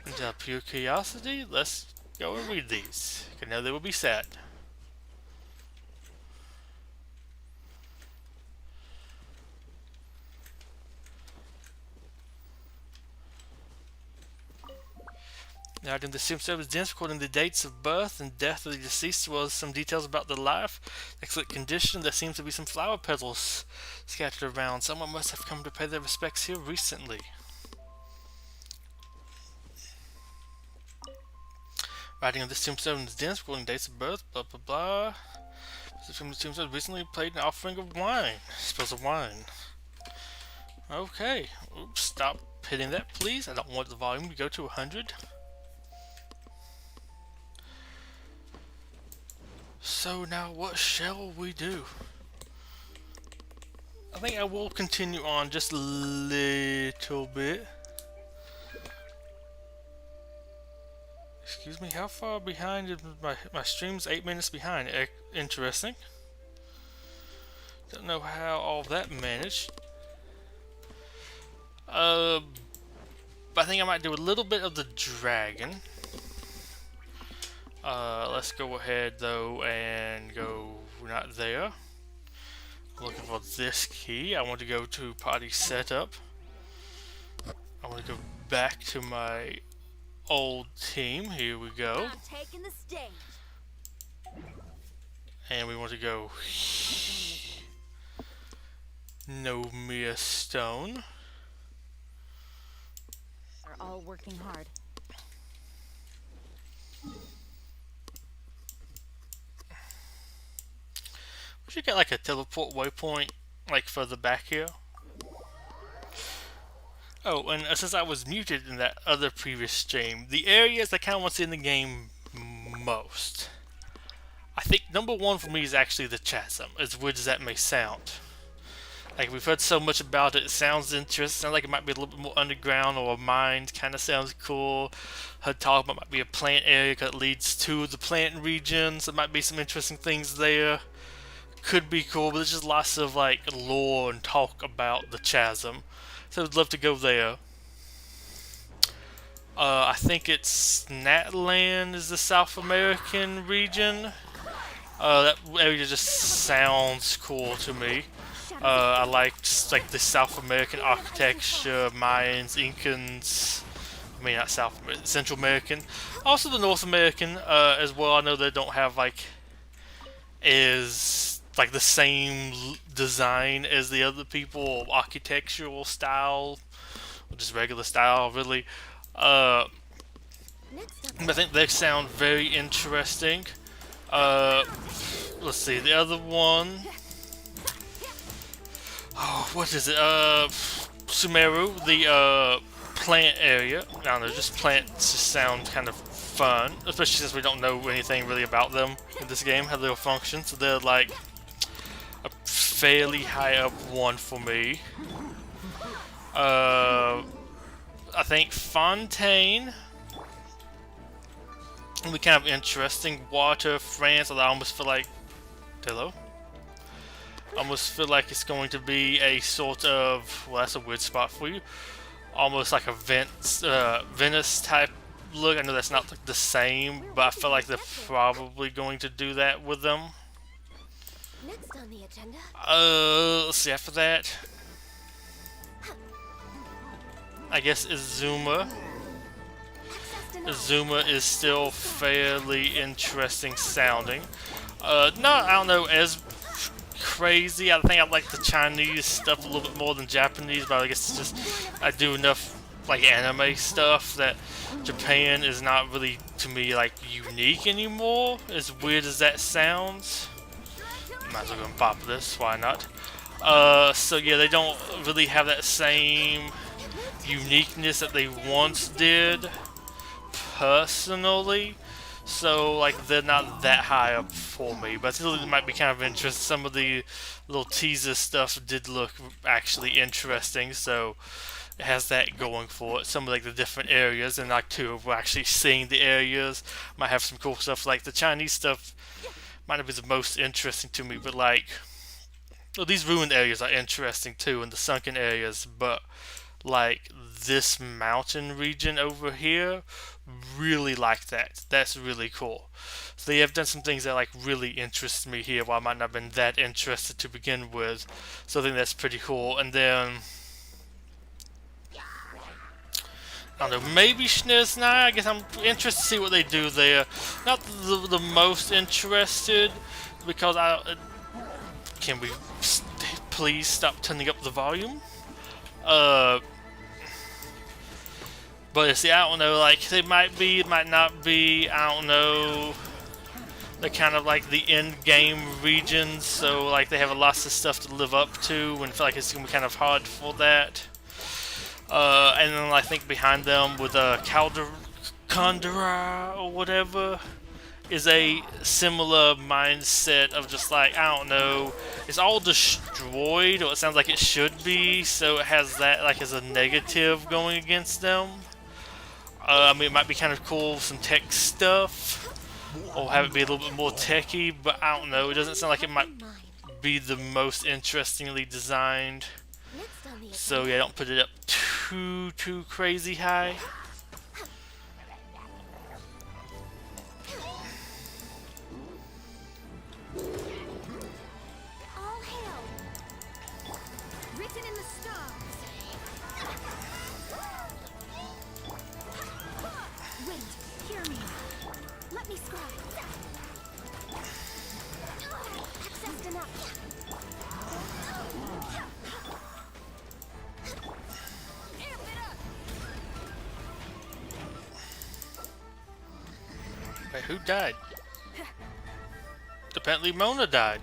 And out of pure curiosity, let's go and read these. Because now they will be sad. Now, in the Simp Service Dance, recording the dates of birth and death of the deceased, as well as some details about the life, excellent condition. There seems to be some flower petals scattered around. Someone must have come to pay their respects here recently. Writing of the Simp Service Dance, recording dates of birth, blah blah blah. From the Simp Service recently played an offering of wine. Spills of wine. Okay. Oops, stop hitting that, please. I don't want the volume to go to 100. So now what shall we do? I think I will continue on just a little bit. Excuse me, how far behind is my stream's 8 minutes behind? Interesting. Don't know how all that managed. But I think I might do a little bit of the dragon. Let's go ahead though and go not there. I'm looking for this key. I want to go to party setup. I want to go back to my old team. Here we go. I'm taking the stage. And we want to go No Mere Stone. We're all working hard. We should get like a teleport waypoint like further back here. Oh, and since I was muted in that other previous stream, the areas I kind of want to see in the game most. I think number one for me is actually the chasm, as weird as that may sound. Like, we've heard so much about it, it sounds interesting, sounds like it might be a little bit more underground or a mine, kind of sounds cool. Heard talk about it might be a plant area because it leads to the plant region, so there might be some interesting things there. Could be cool, but there's just lots of like lore and talk about the chasm. So I'd love to go there. I think it's Natland is the South American region. That area just sounds cool to me. I like just like the South American architecture, Mayans, Incans, mean not South American, Central American, also the North American as well. I know they don't have like is like the same design as the other people, architectural style, or just regular style, really. Next up, I think they sound very interesting. Let's see, the other one. Oh, what is it? Sumeru, the plant area. I don't know, just plants just sound kind of fun, especially since we don't know anything really about them in this game, how they'll function. So they're like a fairly high up one for me. I think Fontaine will be kind of interesting. Water, France, although I almost feel like... Hello? I almost feel like it's going to be a sort of... Well, that's a weird spot for you. Almost like a Venice type look. I know that's not like the same, but I feel like they're probably going to do that with them. next on the agenda. Let's see, after that... I guess Izuma. Izuma is still fairly interesting sounding. Not, I don't know, as crazy. I think I like the Chinese stuff a little bit more than Japanese, but I guess it's just I do enough like anime stuff that Japan is not really, to me, like unique anymore. As weird as that sounds. Might as well go and pop this, why not? So yeah, they don't really have that same uniqueness that they once did, personally. So like they're not that high up for me, but still it might be kind of interesting. Some of the little teaser stuff did look actually interesting, so it has that going for it. Some of like the different areas, and like too, we're actually seeing the areas. Might have some cool stuff. Like the Chinese stuff might not be the most interesting to me, but like, well, these ruined areas are interesting too, and the sunken areas, but like this mountain region over here, really like that. That's really cool. So they have done some things that like really interest me here, while I might not have been that interested to begin with. So I think that's pretty cool. And then I don't know, maybe Schneersnai. I guess I'm interested to see what they do there. Not the most interested, because can we please stop turning up the volume? But see, I don't know, like, they might be, it might not be, I don't know. They're kind of like the end-game regions, so, like, they have lots of stuff to live up to, and I feel like it's going to be kind of hard for that. And then I think behind them with Kandara or whatever is a similar mindset of just like, I don't know, it's all destroyed, or it sounds like it should be, so it has that like as a negative going against them. I mean, it might be kind of cool, some tech stuff, or have it be a little bit more techy, but I don't know, it doesn't sound like it might be the most interestingly designed. So yeah, don't put it up too crazy high. All hail. Written in the stars. Wait, hear me. Let me scribe. Access denied. Wait, who died? Apparently Mona died.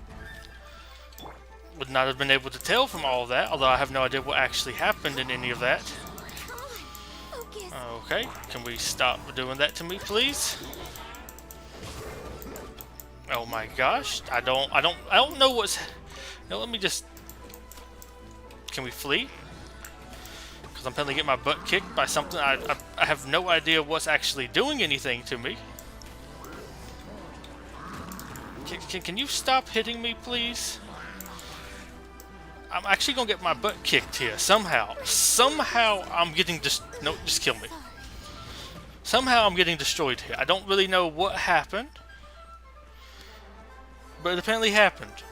Would not have been able to tell from all of that, although I have no idea what actually happened in any of that. Focus. Okay, can we stop doing that to me, please? Oh my gosh, I don't know what's... No, let me just... Can we flee? Because I'm apparently getting my butt kicked by something. I have no idea what's actually doing anything to me. Can you stop hitting me, please? I'm actually gonna get my butt kicked here somehow. Somehow I'm getting no, just kill me. Somehow I'm getting destroyed here. I don't really know what happened, but it apparently happened.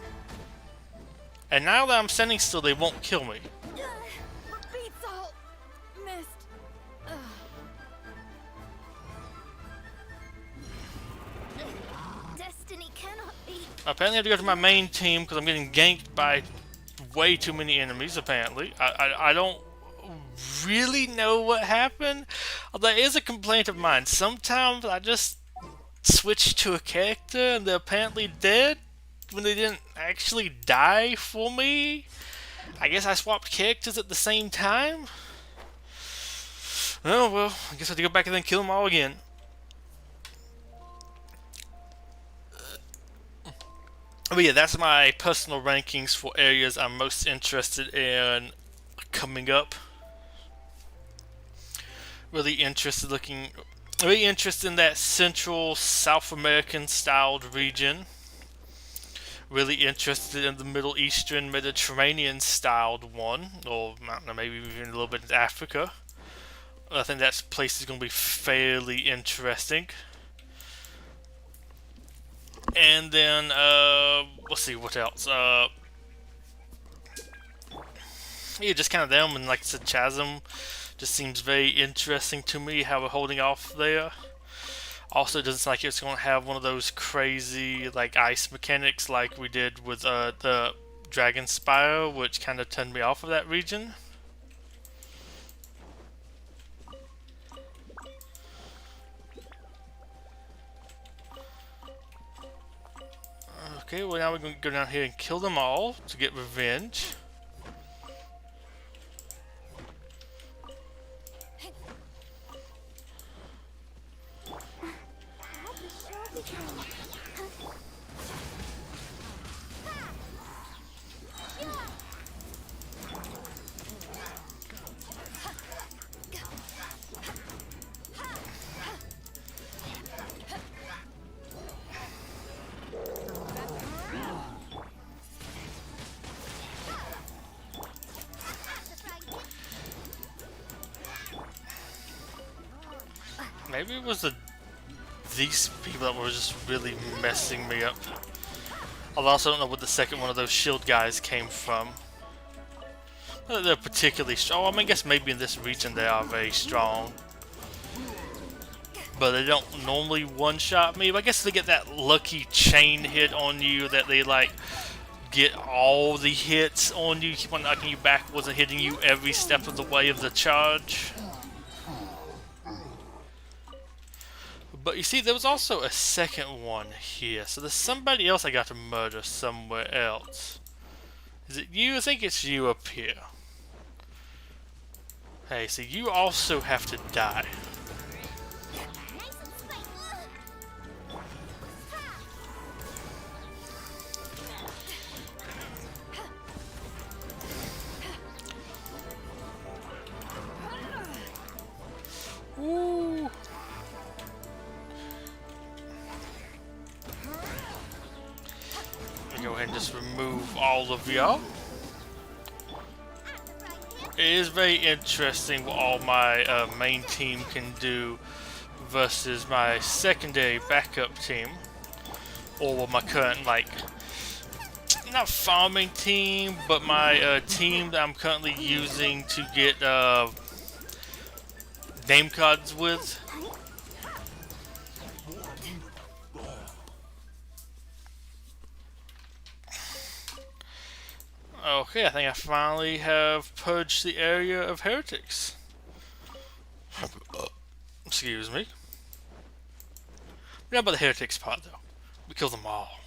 And now that I'm standing still, they won't kill me. Beats all missed. apparently I have to go to my main team because I'm getting ganked by way too many enemies, apparently. I don't really know what happened. There is a complaint of mine. Sometimes I just switch to a character and they're apparently dead when they didn't actually die for me. I guess I swapped characters at the same time. Oh well, I guess I have to go back and then kill them all again. But yeah, that's my personal rankings for areas I'm most interested in coming up. Really interested in that Central South American styled region. Really interested in the Middle Eastern Mediterranean styled one, or I don't know, maybe even a little bit in Africa. I think that place is going to be fairly interesting. And then, let's see, what else? Yeah, just kind of them, and like I said, Chasm just seems very interesting to me, how we're holding off there. Also, doesn't seem like it's going to have one of those crazy, like, ice mechanics like we did with, the Dragon Spire, which kind of turned me off of that region. Okay, well now we're going to go down here and kill them all to get revenge. Maybe it was these people that were just really messing me up. I also don't know what the second one of those shield guys came from. They're particularly strong. I mean, I guess maybe in this region they are very strong. But they don't normally one-shot me. But I guess they get that lucky chain hit on you that they, like, get all the hits on you. Keep on knocking you backwards and hitting you every step of the way of the charge. But you see, there was also a second one here. So there's somebody else I got to murder somewhere else. Is it you? I think it's you up here. Hey, so you also have to die. Ooh. Go ahead and just remove all of y'all. It is very interesting what all my main team can do versus my secondary backup team, or my current, like, not farming team, but my team that I'm currently using to get name cards with. Okay, I think I finally have purged the area of heretics. Excuse me. Not about the heretics part, though. We killed them all.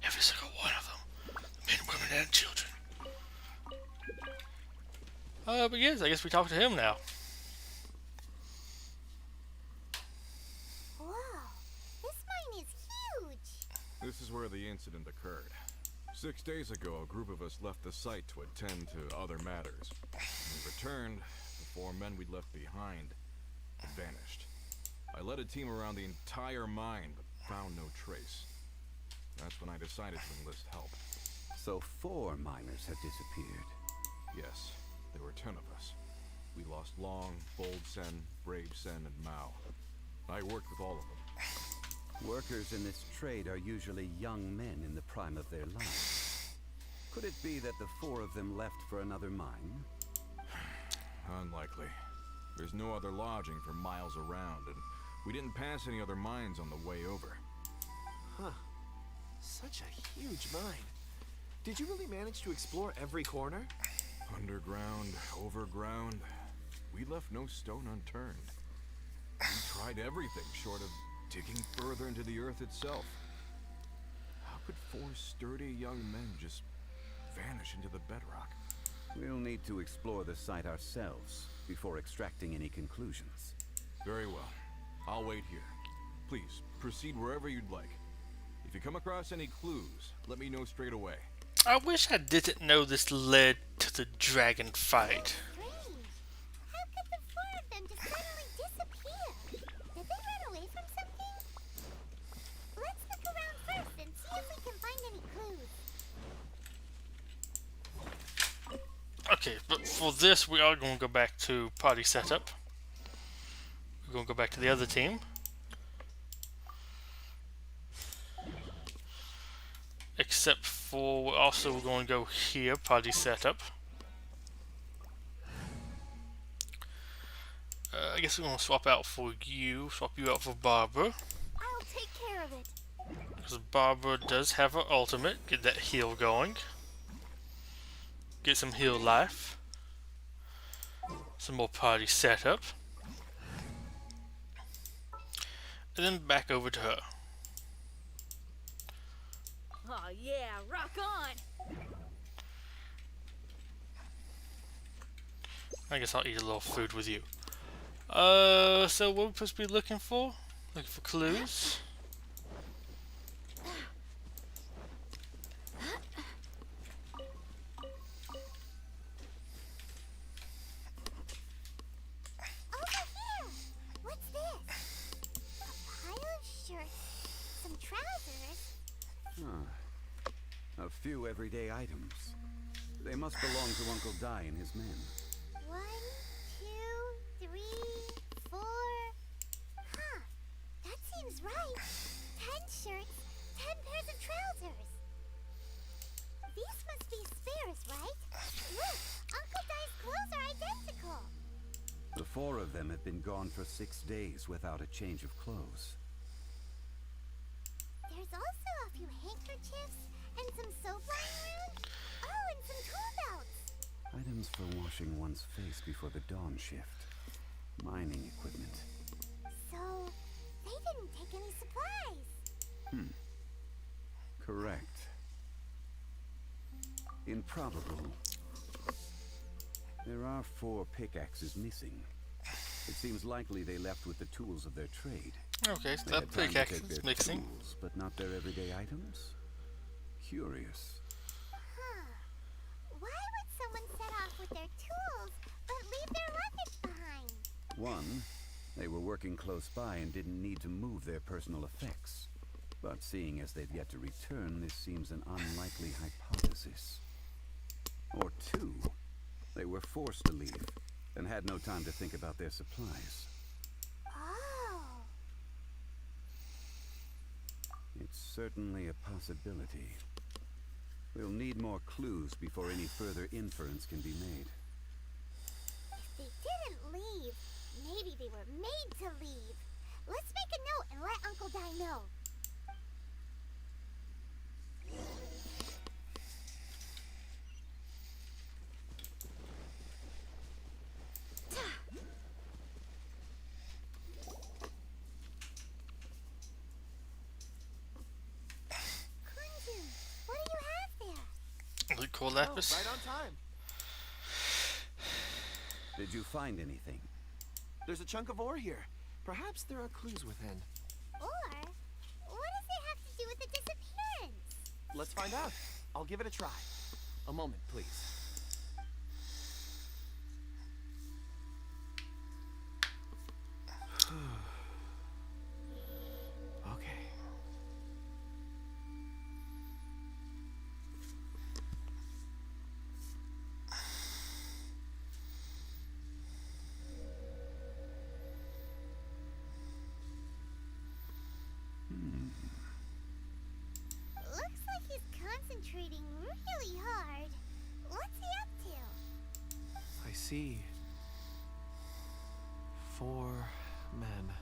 Every single one of them. Men, women, and children. But yes, I guess we talk to him now. Wow, this mine is huge. This is where the incident occurred. 6 days ago, a group of us left the site to attend to other matters. When we returned, the 4 men we'd left behind vanished. I led a team around the entire mine, but found no trace. That's when I decided to enlist help. So 4 miners have disappeared. Yes, there were 10 of us. We lost Long, Bold Sen, Brave Sen, and Mao. I worked with all of them. Workers in this trade are usually young men in the prime of their lives. Could it be that the 4 of them left for another mine? Unlikely. There's no other lodging for miles around, and we didn't pass any other mines on the way over. Huh. Such a huge mine. Did you really manage to explore every corner? Underground, overground. We left no stone unturned. We tried everything short of digging further into the earth itself. How could 4 sturdy young men just vanish into the bedrock? We'll need to explore the site ourselves before extracting any conclusions. Very well. I'll wait here. Please, proceed wherever you'd like. If you come across any clues, let me know straight away. I wish I didn't know this led to the dragon fight. Strange. How could the 4 of them just suddenly disappear? Did they run away from something? Let's look around first and see if we can find any clues. Okay, but for this, we are going to go back to party setup. We're going to go back to the other team. Except for, we're also going to go here, party setup. I guess we're going to swap you out for Barbara. I'll take care of it. Because Barbara does have her ultimate, get that heal going. Get some heal life. Some more party setup. And then back over to her. Oh yeah, rock on! I guess I'll eat a little food with you. So what are we supposed to be looking for? Looking for clues? Over here! What's this? A pile of shirts, some trousers. A few everyday items. They must belong to Uncle Dai and his men. 1, 2, 3, 4. Huh. That seems right. 10 shirts, 10 pairs of trousers. These must be spares, right? Look, Uncle Dai's clothes are identical. The 4 of them have been gone for 6 days without a change of clothes. There's also a few handkerchiefs and some soap lying around. Oh, and some tool belts. Items for washing one's face before the dawn shift. Mining equipment. So, they didn't take any supplies. Correct. Improbable. There are 4 pickaxes missing. It seems likely they left with the tools of their trade. Okay, so They that had time to pickaxe take is their mixing. tools, but not their everyday items? Curious. Huh. Why would someone set off with their tools, but leave their luggage behind? 1, they were working close by and didn't need to move their personal effects. But seeing as they've yet to return, this seems an unlikely hypothesis. Or 2, they were forced to leave and had no time to think about their supplies. Oh. It's certainly a possibility. We'll need more clues before any further inference can be made. If they didn't leave, maybe they were made to leave. Let's make a note and let Uncle Dai know. Kunjun, what do you have there? Really cool Oh, lapis. right on time. Did you find anything? There's a chunk of ore here. Perhaps there are clues within. Or, what does it have to do with the disappearance? Let's find out. I'll give it a try. A moment, please. Okay. Looks like he's concentrating really hard. What's he up to? I see 4 men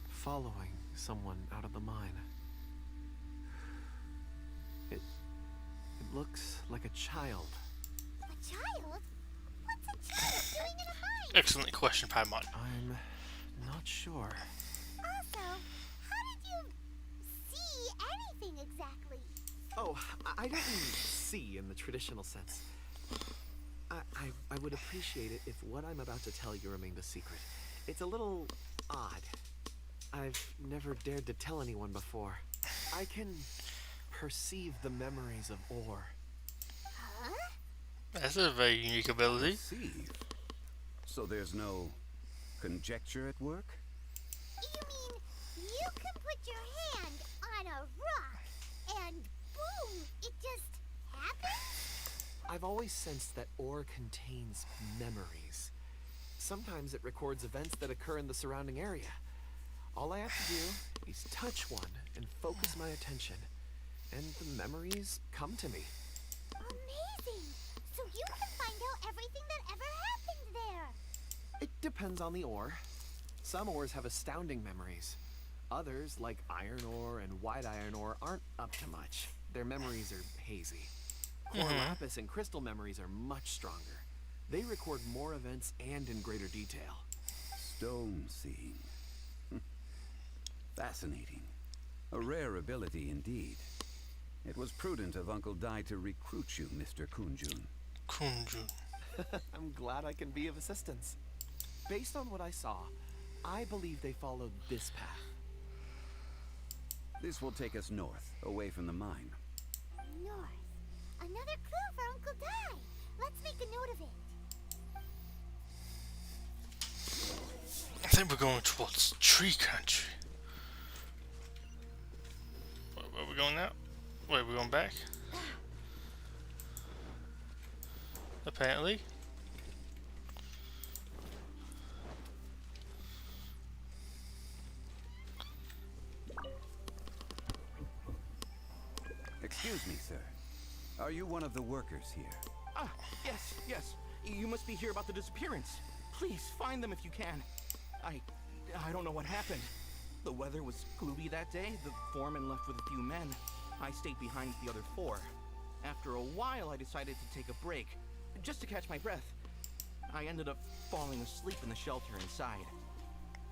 following someone out of the mine. looks like a child. A child? What's a child doing in a mine? Excellent question, Paimon. I'm not sure. Also, how did you see anything exactly? Oh, I don't mean see in the traditional sense. I would appreciate it if what I'm about to tell you remained a secret. It's a little odd. I've never dared to tell anyone before. I can perceive the memories of ore. Huh? That's a very unique ability. Perceive. So there's no conjecture at work? You mean you can put your hand on a rock and boom, it just happens? I've always sensed that ore contains memories. Sometimes it records events that occur in the surrounding area. All I have to do is touch one and focus my attention, and the memories come to me. Amazing! So you can find out everything that ever happened there. It depends on the ore. Some ores have astounding memories. Others, like iron ore and white iron ore, aren't up to much. Their memories are hazy. Core lapis and crystal memories are much stronger. They record more events and in greater detail. Stone seeing. Fascinating. A rare ability indeed. It was prudent of Uncle Dai to recruit you, Mr. Kunjun. Kunjun. I'm glad I can be of assistance. Based on what I saw, I believe they followed this path. This will take us north, away from the mine. North. Another clue for Uncle Dai. Let's make a note of it. I think we're going towards tree country. Where are we going now? Wait, are we going back? Apparently. Excuse me, sir. Are you one of the workers here? Ah, yes. You must be here about the disappearance. Please, find them if you can. I don't know what happened. The weather was gloomy that day. The foreman left with a few men. I stayed behind with the other 4. After a while, I decided to take a break, just to catch my breath. I ended up falling asleep in the shelter inside.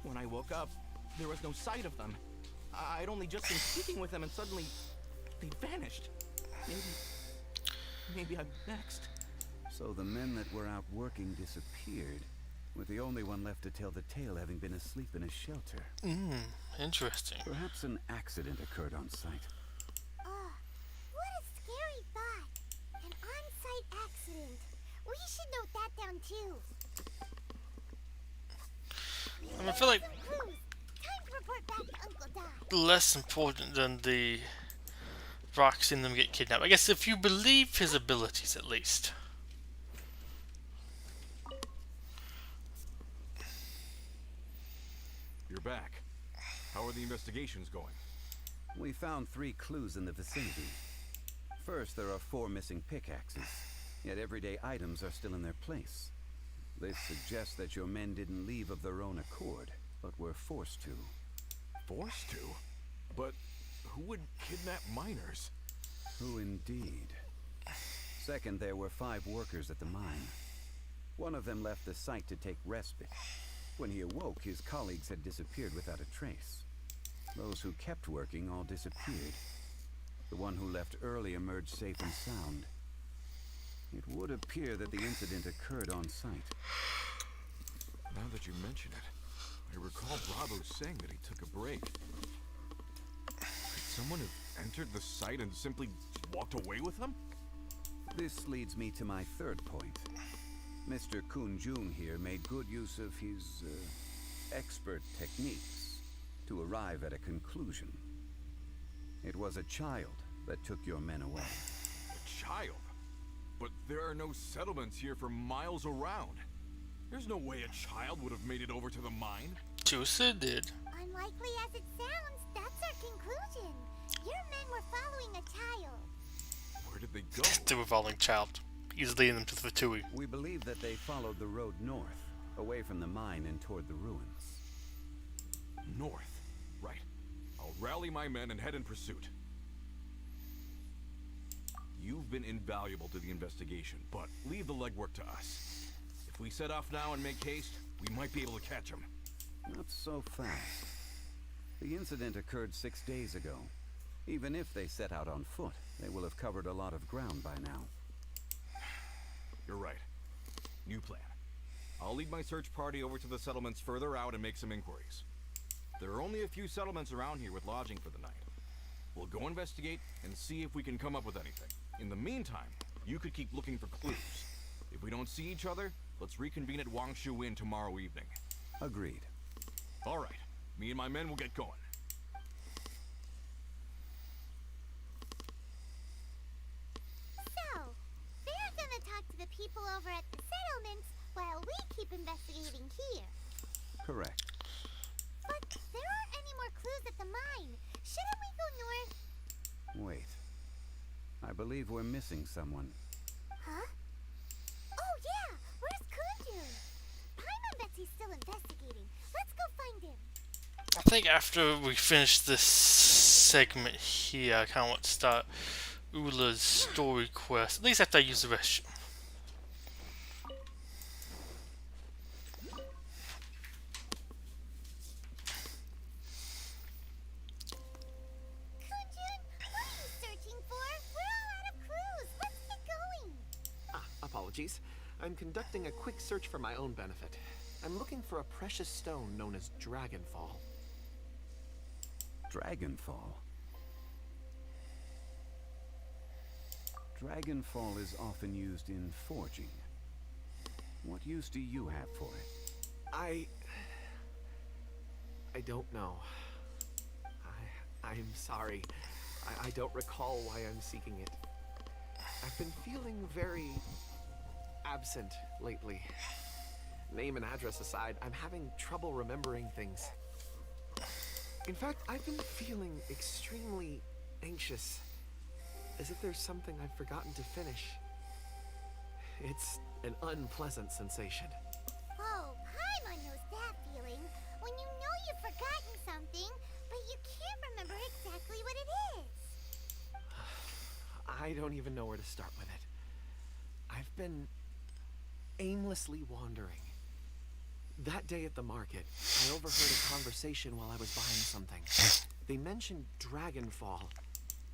When I woke up, there was no sight of them. I'd only just been speaking with them and suddenly they vanished. Maybe I'm next. So the men that were out working disappeared, with the only one left to tell the tale having been asleep in a shelter. Interesting. Perhaps an accident occurred on site. What a scary thought. An on-site accident. We should note that down too. I feel like Some clues. Time to report back to Uncle Dai. less important than the rock seeing them get kidnapped. I guess if you believe his abilities, at least. You're back. How are the investigations going? We found 3 clues in the vicinity. First, there are 4 missing pickaxes, yet everyday items are still in their place. This suggests that your men didn't leave of their own accord, but were forced to. Forced to? But who would kidnap miners? Who indeed? Second, there were 5 workers at the mine. One of them left the site to take respite. When he awoke, his colleagues had disappeared without a trace. Those who kept working all disappeared. The one who left early emerged safe and sound. It would appear that the incident occurred on site. Now that you mention it, I recall Bravo saying that he took a break. Could someone have entered the site and simply walked away with them? This leads me to my third point. Mr. Kunjun here made good use of his expert techniques to arrive at a conclusion. It was a child that took your men away. A child? But there are no settlements here for miles around. There's no way a child would have made it over to the mine. Tusa did. Unlikely as it sounds, that's our conclusion. Your men were following a child. Where did they go? They were following child. He's leading them to the Fatui. We believe that they followed the road north, away from the mine and toward the ruins. North. Right. I'll rally my men and head in pursuit. You've been invaluable to the investigation, but leave the legwork to us. If we set off now and make haste, we might be able to catch him. Not so fast. The incident occurred 6 days ago. Even if they set out on foot, they will have covered a lot of ground by now. You're right. New plan. I'll lead my search party over to the settlements further out and make some inquiries. There are only a few settlements around here with lodging for the night. We'll go investigate and see if we can come up with anything. In the meantime, you could keep looking for clues. If we don't see each other, let's reconvene at Wangshu Inn tomorrow evening. Agreed. All right. Me and my men will get going. So, they're gonna talk to the people over at the settlements while we keep investigating here. Correct. But there aren't any more clues at the mine. Shouldn't we go north? Wait. I believe we're missing someone. Huh? Oh yeah! Where's Kundu? Paimon and Betsy's still investigating. Let's go find him. I think after we finish this segment here, I kind of want to start Eula's story quest. At least after I use the restroom. Kunjun, what are you searching for? We're all out of clues. Let's get going. Apologies. I'm conducting a quick search for my own benefit. I'm looking for a precious stone known as Dragonfall. Dragonfall. Dragonfall is often used in forging. What use do you have for it? I don't know. I'm sorry. I don't recall why I'm seeking it. I've been feeling very absent lately. Name and address aside, I'm having trouble remembering things. In fact, I've been feeling extremely anxious, as if there's something I've forgotten to finish. It's an unpleasant sensation. Oh, Paimon knows that feeling. When you know you've forgotten something, but you can't remember exactly what it is. I don't even know where to start with it. I've been aimlessly wandering. That day at the market, I overheard a conversation while I was buying something. They mentioned Dragonfall.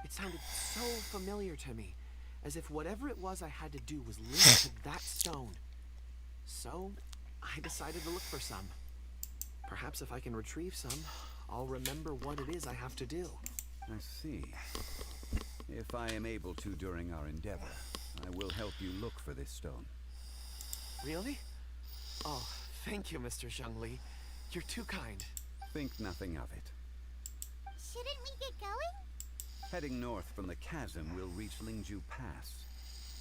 It sounded so familiar to me, as if whatever it was I had to do was linked to that stone. So, I decided to look for some. Perhaps if I can retrieve some, I'll remember what it is I have to do. I see. If I am able to during our endeavor, I will help you look for this stone. Really? Oh, thank you, Mr. Zhengli. You're too kind. Think nothing of it. Shouldn't we get going? Heading north from the chasm, we'll reach Lingju Pass.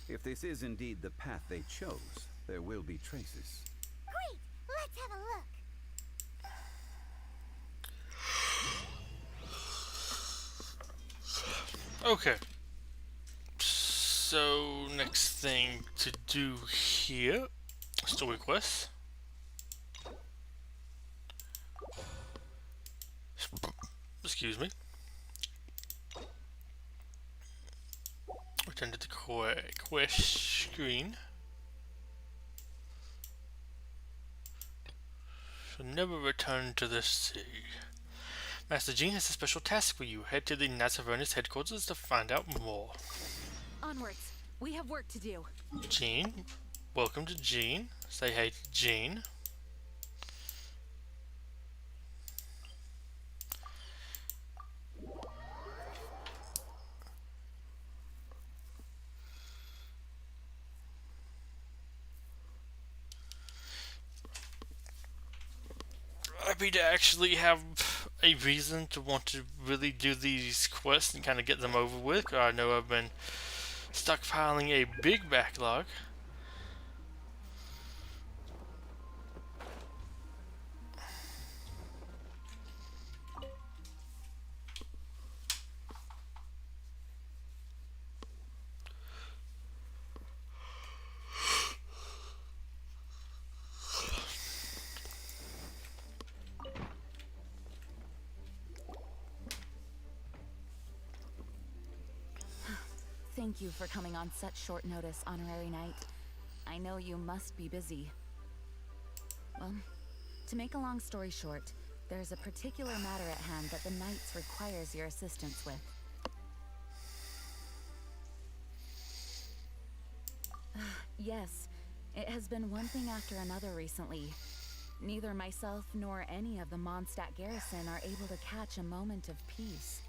If this is indeed the path they chose, there will be traces. Great! Let's have a look. Okay. So, next thing to do here, story quest. Excuse me. Return to the quest screen. Shall never return to the sea. Master Jean has a special task for you. Head to the Nazaronis headquarters to find out more. Onwards. We have work to do. Jean, welcome to Jean. Say hey to Jean. Happy to actually have a reason to want to really do these quests and kind of get them over with. I know I've been stockpiling a big backlog. thank you for coming on such short notice, Honorary Knight. I know you must be busy. Well, to make a long story short, there's a particular matter at hand that the Knights requires your assistance with. Yes, it has been one thing after another recently. Neither myself nor any of the Mondstadt garrison are able to catch a moment of peace.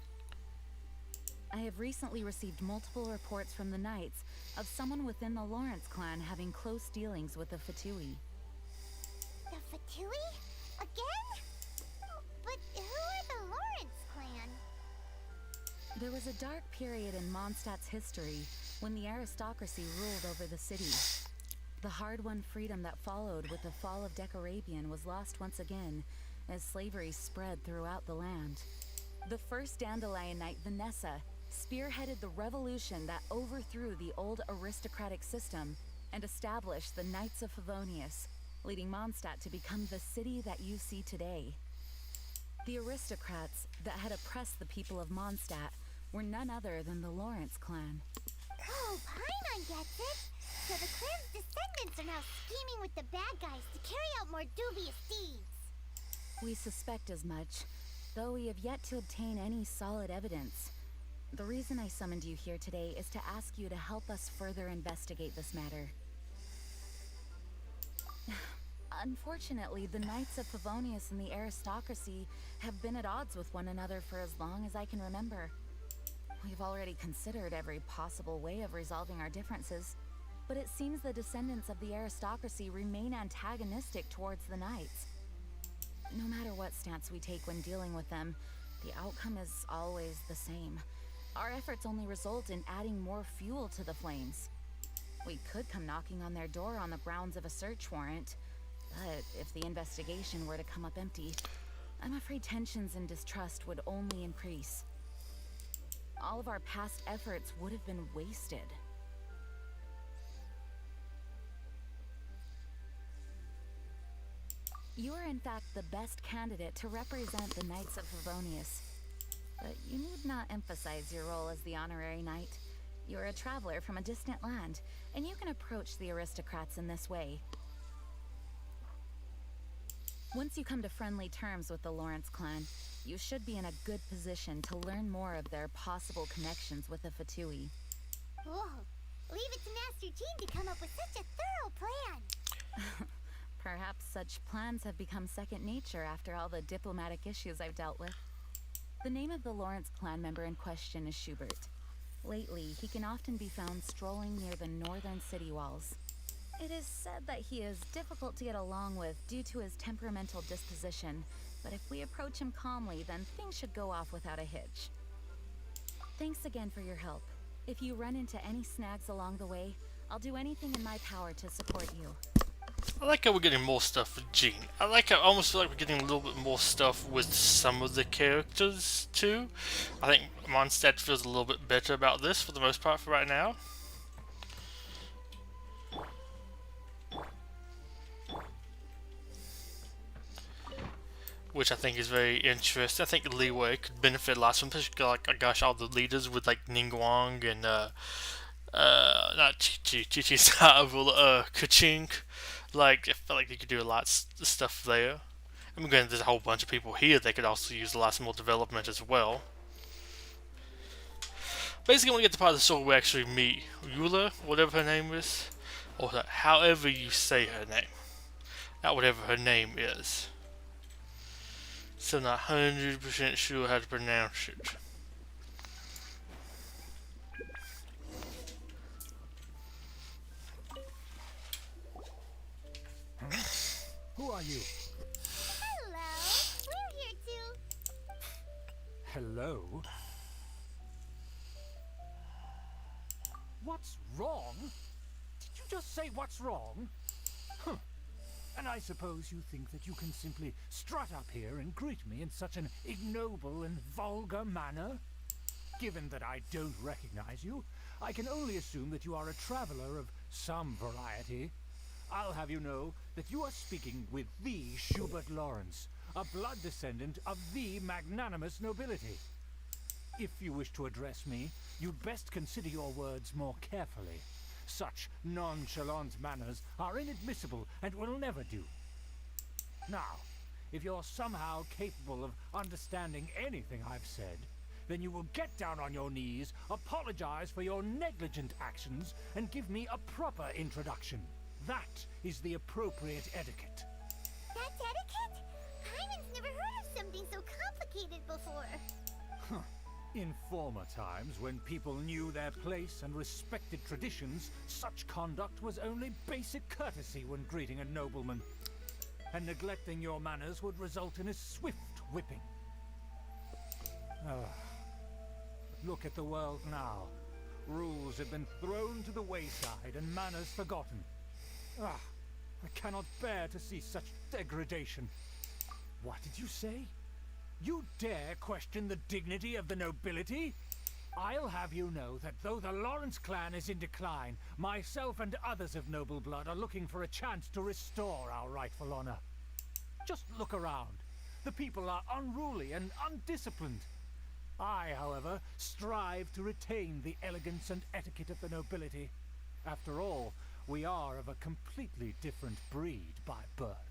I have recently received multiple reports from the Knights of someone within the Lawrence clan having close dealings with the Fatui. The Fatui? Again? But who are the Lawrence clan? There was a dark period in Mondstadt's history when the aristocracy ruled over the city. The hard-won freedom that followed with the fall of Decarabian was lost once again as slavery spread throughout the land. The first Dandelion Knight, Vanessa, spearheaded the revolution that overthrew the old aristocratic system and established the Knights of Favonius, leading Mondstadt to become the city that you see today. The aristocrats that had oppressed the people of Mondstadt were none other than the Lawrence clan. Oh, Paimon gets it! So the clan's descendants are now scheming with the bad guys to carry out more dubious deeds. We suspect as much, though we have yet to obtain any solid evidence. The reason I summoned you here today is to ask you to help us further investigate this matter. Unfortunately, the Knights of Favonius and the aristocracy have been at odds with one another for as long as I can remember. We've already considered every possible way of resolving our differences, but it seems the descendants of the aristocracy remain antagonistic towards the Knights. No matter what stance we take when dealing with them, the outcome is always the same. Our efforts only result in adding more fuel to the flames. We could come knocking on their door on the grounds of a search warrant, but if the investigation were to come up empty, I'm afraid tensions and distrust would only increase. All of our past efforts would have been wasted. You are in fact the best candidate to represent the Knights of Favonius. But you need not emphasize your role as the honorary knight. You're a traveler from a distant land, and you can approach the aristocrats in this way. Once you come to friendly terms with the Lawrence clan, you should be in a good position to learn more of their possible connections with the Fatui. Whoa, leave it to Master Jean to come up with such a thorough plan. Perhaps such plans have become second nature after all the diplomatic issues I've dealt with. The name of the Lawrence clan member in question is Schubert. Lately, he can often be found strolling near the northern city walls. It is said that he is difficult to get along with due to his temperamental disposition, but if we approach him calmly, then things should go off without a hitch. Thanks again for your help. If you run into any snags along the way, I'll do anything in my power to support you. I like how we're getting more stuff with Jean. I almost feel like we're getting a little bit more stuff with some of the characters too. I think Mondstadt feels a little bit better about this for the most part for right now. Which I think is very interesting. I think Leeway could benefit a lot, especially like gosh, all the leaders with like Ningguang and not Chi-Chi's Kachink. Like I feel like they could do a lot of stuff there. I mean, there's a whole bunch of people here. They could also use a lot more development as well. Basically, when we get to part of the story, we actually meet Eula, whatever her name is, or however you say her name, not whatever her name is. Still not 100% sure how to pronounce it. Who are you? Hello, we're here too. Hello? What's wrong? Did you just say what's wrong? Huh. And I suppose you think that you can simply strut up here and greet me in such an ignoble and vulgar manner? Given that I don't recognize you, I can only assume that you are a traveler of some variety. I'll have you know that you are speaking with the Schubert Lawrence, a blood descendant of the magnanimous nobility. if you wish to address me, you'd best consider your words more carefully. Such nonchalant manners are inadmissible and will never do. Now, if you're somehow capable of understanding anything I've said, then you will get down on your knees, apologize for your negligent actions, and give me a proper introduction. That is the appropriate etiquette. That's etiquette? Paimon's never heard of something so complicated before. In former times, when people knew their place and respected traditions, such conduct was only basic courtesy when greeting a nobleman. And neglecting your manners would result in a swift whipping. Look at the world now. Rules have been thrown to the wayside and manners forgotten. I cannot bear to see such degradation. What did you say? You dare question the dignity of the nobility? I'll have you know that though the Lawrence clan is in decline, myself and others of noble blood are looking for a chance to restore our rightful honor. Just look around. The people are unruly and undisciplined. I, however, strive to retain the elegance and etiquette of the nobility. After all, we are of a completely different breed by birth.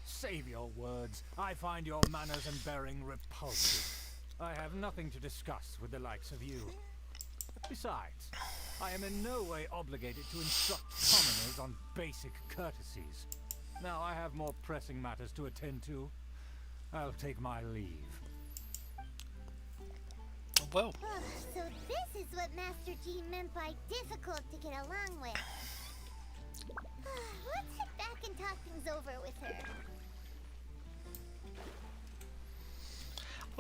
Save your words. I find your manners and bearing repulsive. I have nothing to discuss with the likes of you. Besides, I am in no way obligated to instruct commoners on basic courtesies. Now I have more pressing matters to attend to. I'll take my leave. Well, So this is what Master G meant by difficult to get along with. Let's head back and talk things over with her.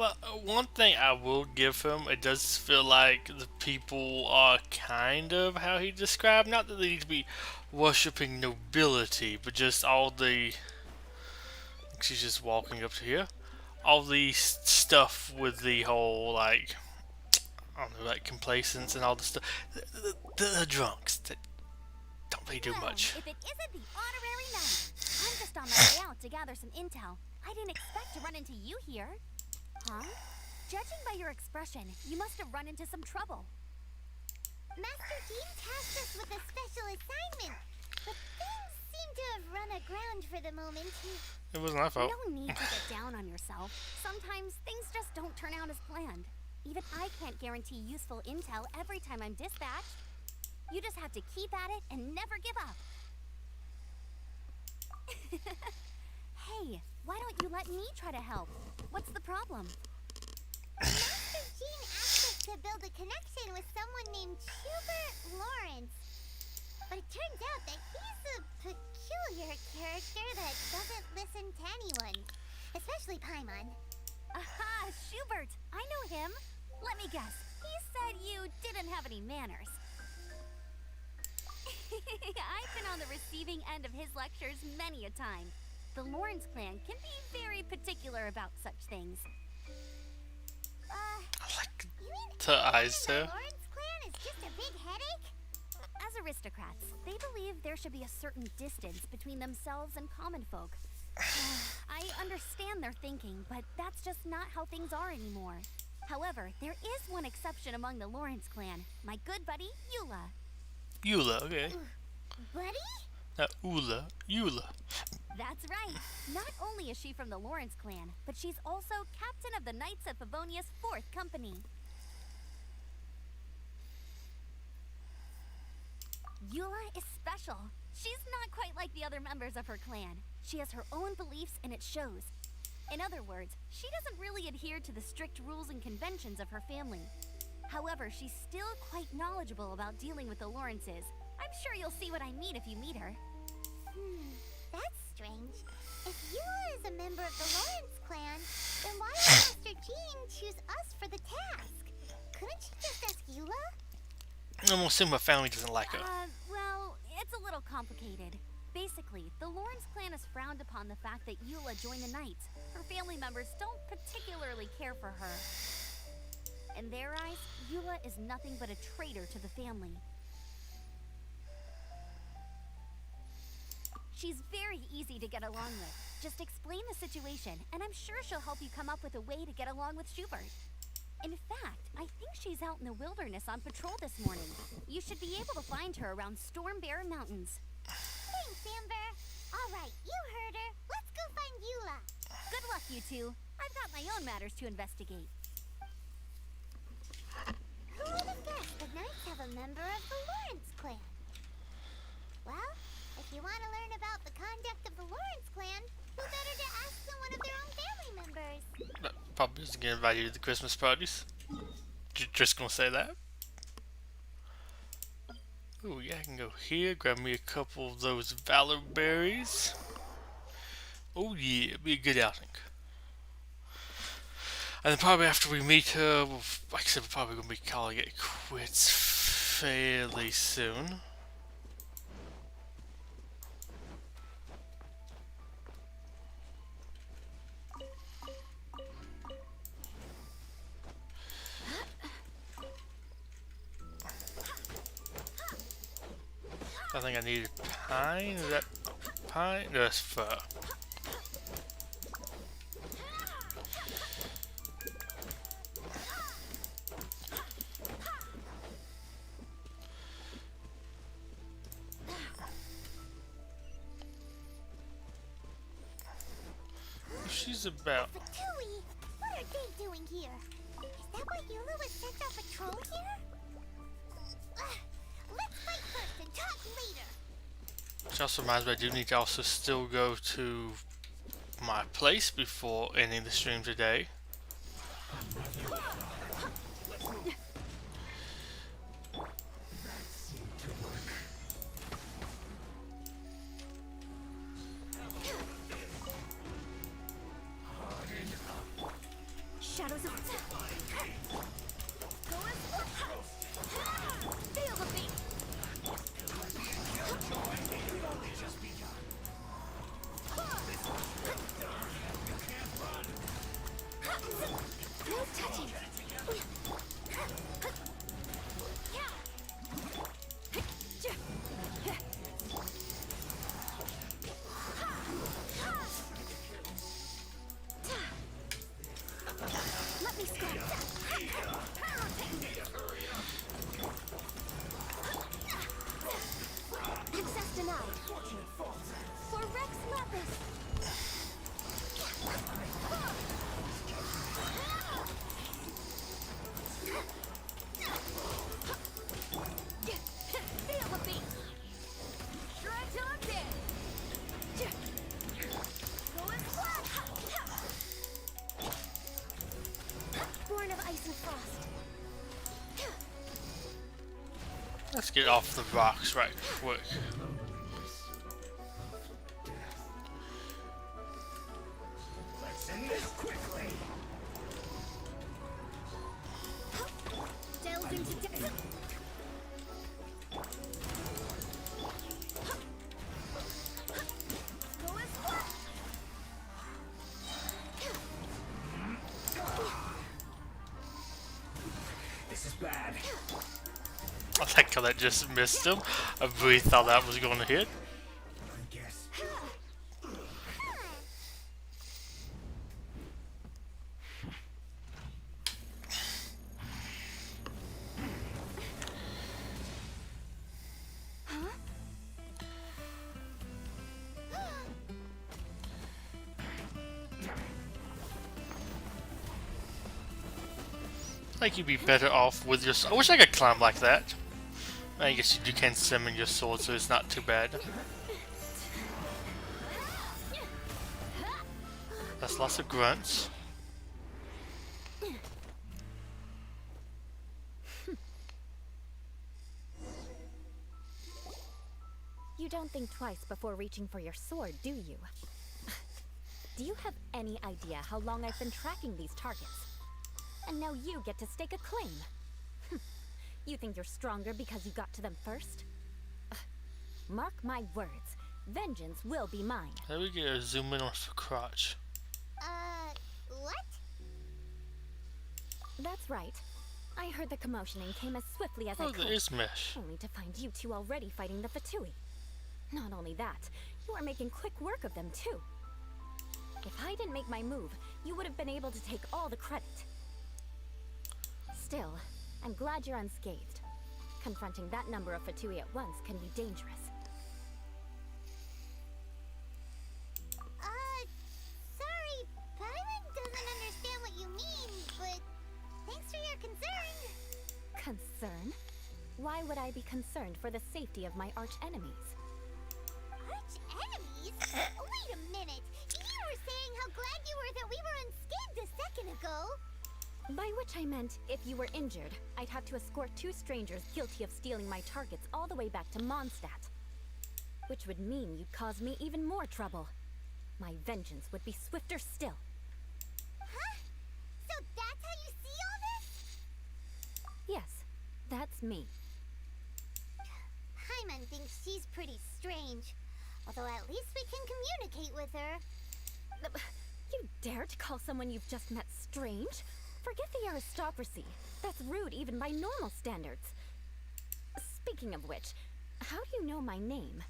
well, one thing I will give him, it does feel like the people are kind of how he described. Not that they need to be worshipping nobility, but just all the. She's just walking up to here. All the stuff with the whole like, I don't know, like complacence and all the stuff. The drunks that don't really do much. If it isn't the honorary knight, I'm just on my way out to gather some intel. I didn't expect to run into you here. Huh? Judging by your expression, you must have run into some trouble. Master Jean tasked us with a special assignment, but things seem to have run aground for the moment. It wasn't my fault. No need to get down on yourself. Sometimes things just don't turn out as planned. Even I can't guarantee useful intel every time I'm dispatched. You just have to keep at it and never give up. Hey, why don't you let me try to help? What's the problem? Master Jean asked us to build a connection with someone named Hubert Lawrence. But it turns out that he's a peculiar character that doesn't listen to anyone. Especially Paimon. Aha, Schubert! I know him. Let me guess. He said you didn't have any manners. I've been on the receiving end of his lectures many a time. The Lawrence clan can be very particular about such things. I like You mean the eyes the there. Lawrence clan is just a big headache? As aristocrats, they believe there should be a certain distance between themselves and common folk. I understand their thinking, but that's just not how things are anymore. However, there is one exception among the Lawrence clan, my good buddy, Eula. Eula, okay. Buddy? Not Eula, Eula. That's right. Not only is she from the Lawrence clan, but she's also captain of the Knights of Favonia's 4th Company. Eula is special. She's not quite like the other members of her clan. She has her own beliefs and it shows. In other words, she doesn't really adhere to the strict rules and conventions of her family. However, she's still quite knowledgeable about dealing with the Lawrences. I'm sure you'll see what I mean if you meet her. That's strange. If Eula is a member of the Lawrence clan, then why did Master Jean choose us for the task? Couldn't she just ask Eula? I'm gonna assume her family doesn't like her. Well, it's a little complicated. Basically, the Lawrence clan has frowned upon the fact that Eula joined the Knights. Her family members don't particularly care for her. In their eyes, Eula is nothing but a traitor to the family. She's very easy to get along with. Just explain the situation, and I'm sure she'll help you come up with a way to get along with Schubert. In fact, I think she's out in the wilderness on patrol this morning. You should be able to find her around Storm Bear Mountains. Thanks, Amber. All right, you heard her. Let's go find Eula. Good luck, you two. I've got my own matters to investigate. Who would have guessed the Knights have a member of the Lawrence clan? Well, if you want to learn about the conduct of the Lawrence clan, who better to ask than one of their own family members? That probably doesn't get invited to the Christmas parties. Just gonna say that. Oh yeah, I can go here, grab me a couple of those Valor Berries. Oh yeah, it'll be a good outing. And then probably after we meet her, like I said, we're probably gonna be calling it quits fairly soon. I think I needed pine. Is that pine? No, that's fur. She's about. Betuor, what are they doing here? Is that why Eula was sent on patrol here? Let's fight first and talk later. Which also reminds me, I do need to also still go to my place before ending the stream today. Shadows of feel the beat. No touching. Let me scope. Access denied. For Rex Lapis. Feel the beat. Try till I'm dead. Going flat. Born of ice and frost. Let's get off the rocks right quick. Delve into depth. Going flat. This is bad. I like how that just missed him. I really thought that was going to hit. I guess. I think you'd be better off with your. I wish I could climb like that. I guess you can summon your sword, so it's not too bad. That's lots of grunts. You don't think twice before reaching for your sword, do you? Do you have any idea how long I've been tracking these targets? And now you get to stake a claim. You think you're stronger because you got to them first? Mark my words, vengeance will be mine. There we go, zoom in on her crotch. What? That's right. I heard the commotion and came as swiftly as I Oh, could. there is mesh. Only to find you two already fighting the Fatui. Not only that, you are making quick work of them too. If I didn't make my move, you would have been able to take all the credit. Still, I'm glad you're unscathed. Confronting that number of Fatui at once can be dangerous. Sorry, Paimon doesn't understand what you mean, but thanks for your concern. Concern? Why would I be concerned for the safety of my arch-enemies? Arch-enemies? Wait a minute! You were saying how glad you were that we were unscathed a second ago! By which I meant, if you were injured, I'd have to escort 2 strangers guilty of stealing my targets all the way back to Mondstadt. Which would mean you'd cause me even more trouble. My vengeance would be swifter still. Huh? So that's how you see all this? Yes, that's me. Paimon thinks she's pretty strange. Although at least we can communicate with her. You dare to call someone you've just met strange? Forget the aristocracy. That's rude even by normal standards. Speaking of which, how do you know my name?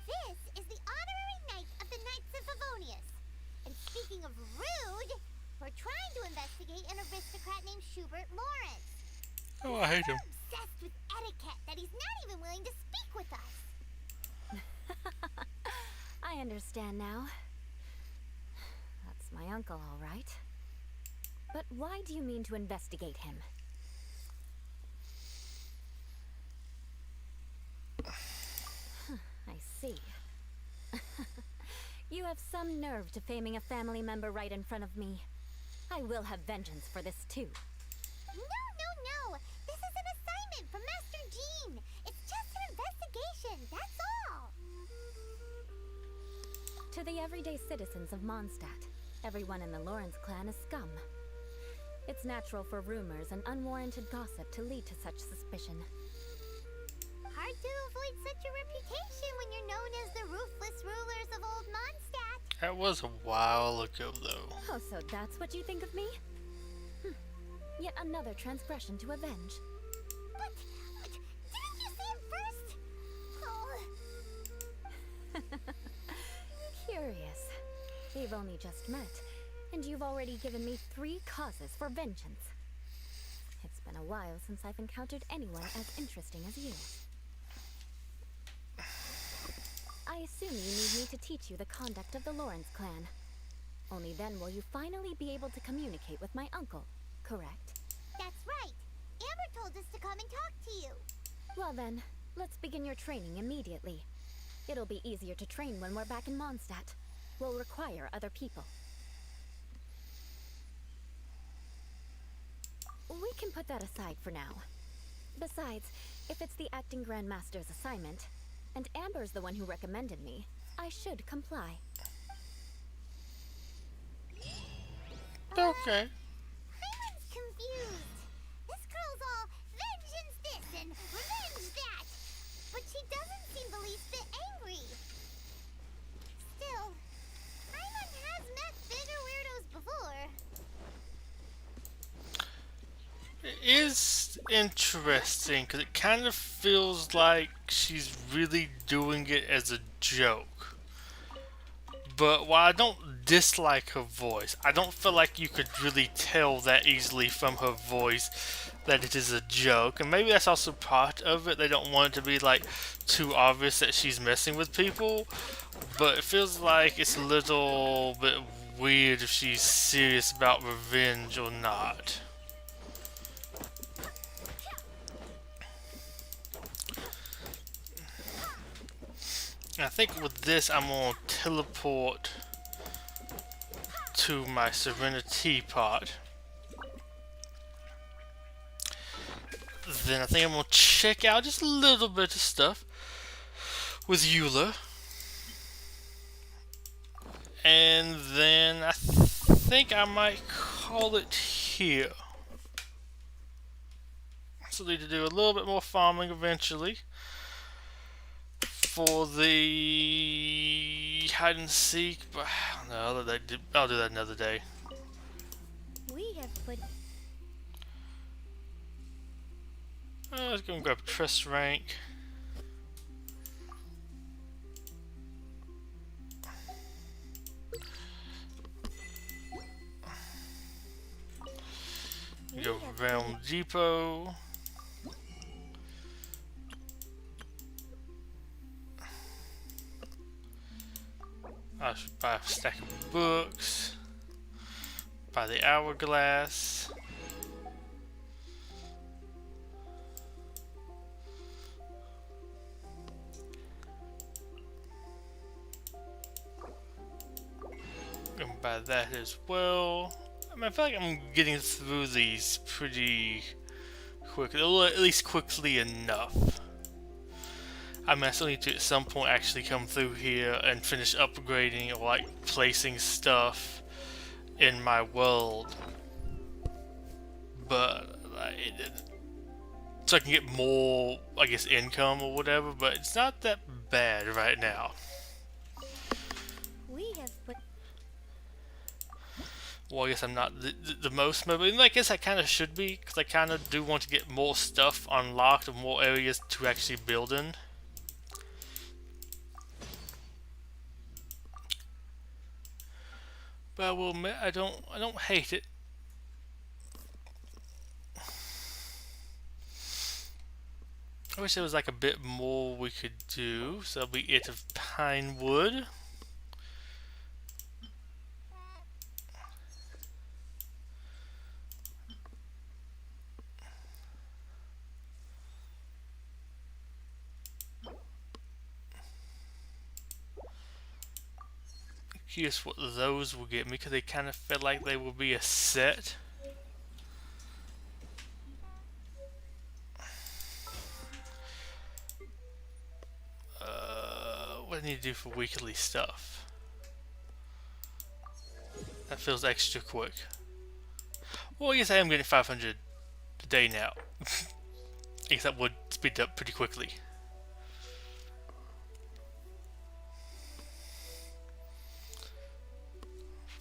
This is the honorary knight of the Knights of Favonius. And speaking of rude, we're trying to investigate an aristocrat named Schubert Lawrence. Oh, I hate He's him. so obsessed with etiquette that he's not even willing to speak with us. I understand now. That's my uncle, all right. But why do you mean to investigate him? I see. You have some nerve defaming a family member right in front of me. I will have vengeance for this too. No. This is an assignment from Master Jean. It's just an investigation, that's all. To the everyday citizens of Mondstadt, everyone in the Lawrence clan is scum. It's natural for rumors and unwarranted gossip to lead to such suspicion. Hard to avoid such a reputation when you're known as the ruthless rulers of Old Mondstadt. That was a while ago, though. Oh, so that's what you think of me? Yet another transgression to avenge. But didn't you see him first? Oh. Curious. We've only just met, and you've already given me 3 causes for vengeance. It's been a while since I've encountered anyone as interesting as you. I assume you need me to teach you the conduct of the Lawrence clan. Only then will you finally be able to communicate with my uncle, correct? That's right. Amber told us to come and talk to you. Well then, let's begin your training immediately. It'll be easier to train when we're back in Mondstadt. We'll require other people. We can put that aside for now. Besides, if it's the acting Grandmaster's assignment, and Amber's the one who recommended me, I should comply. Okay. Paimon's confused. This girl's all vengeance this and revenge that. But she doesn't seem the least bit angry. Still, Paimon has met bigger weirdos before. It is interesting because it kind of feels like she's really doing it as a joke. But while I don't dislike her voice, I don't feel like you could really tell that easily from her voice that it is a joke. And maybe that's also part of it. They don't want it to be like too obvious that she's messing with people. But it feels like it's a little bit weird if she's serious about revenge or not. I think with this I'm going to teleport to my Serenity pot. Then I think I'm going to check out just a little bit of stuff with Eula. And then I think I might call it here. So I need to do a little bit more farming eventually. For the hide and seek, but no, I'll do that another day. We have put Let's go and grab Trust rank. Go the Realm Depot. I should buy a stack of books. Buy the hourglass. Gonna buy that as well. I mean, I feel like I'm getting through these pretty quickly, or at least quickly enough. I mean, I still need to at some point actually come through here and finish upgrading or like placing stuff in my world. But so I can get more, I guess, income or whatever, but it's not that bad right now. We have put Well, I guess I'm not the most mobile. And I guess I kind of should be, because I kind of do want to get more stuff unlocked and more areas to actually build in. But I will admit, I don't hate it. I wish there was like a bit more we could do. So that'll be it of Pinewood. Curious what those will get me, because they kind of feel like they will be a set. What do I need to do for weekly stuff? That feels extra quick. Well, I guess I am getting 500 a day now. I guess that would speed it up pretty quickly.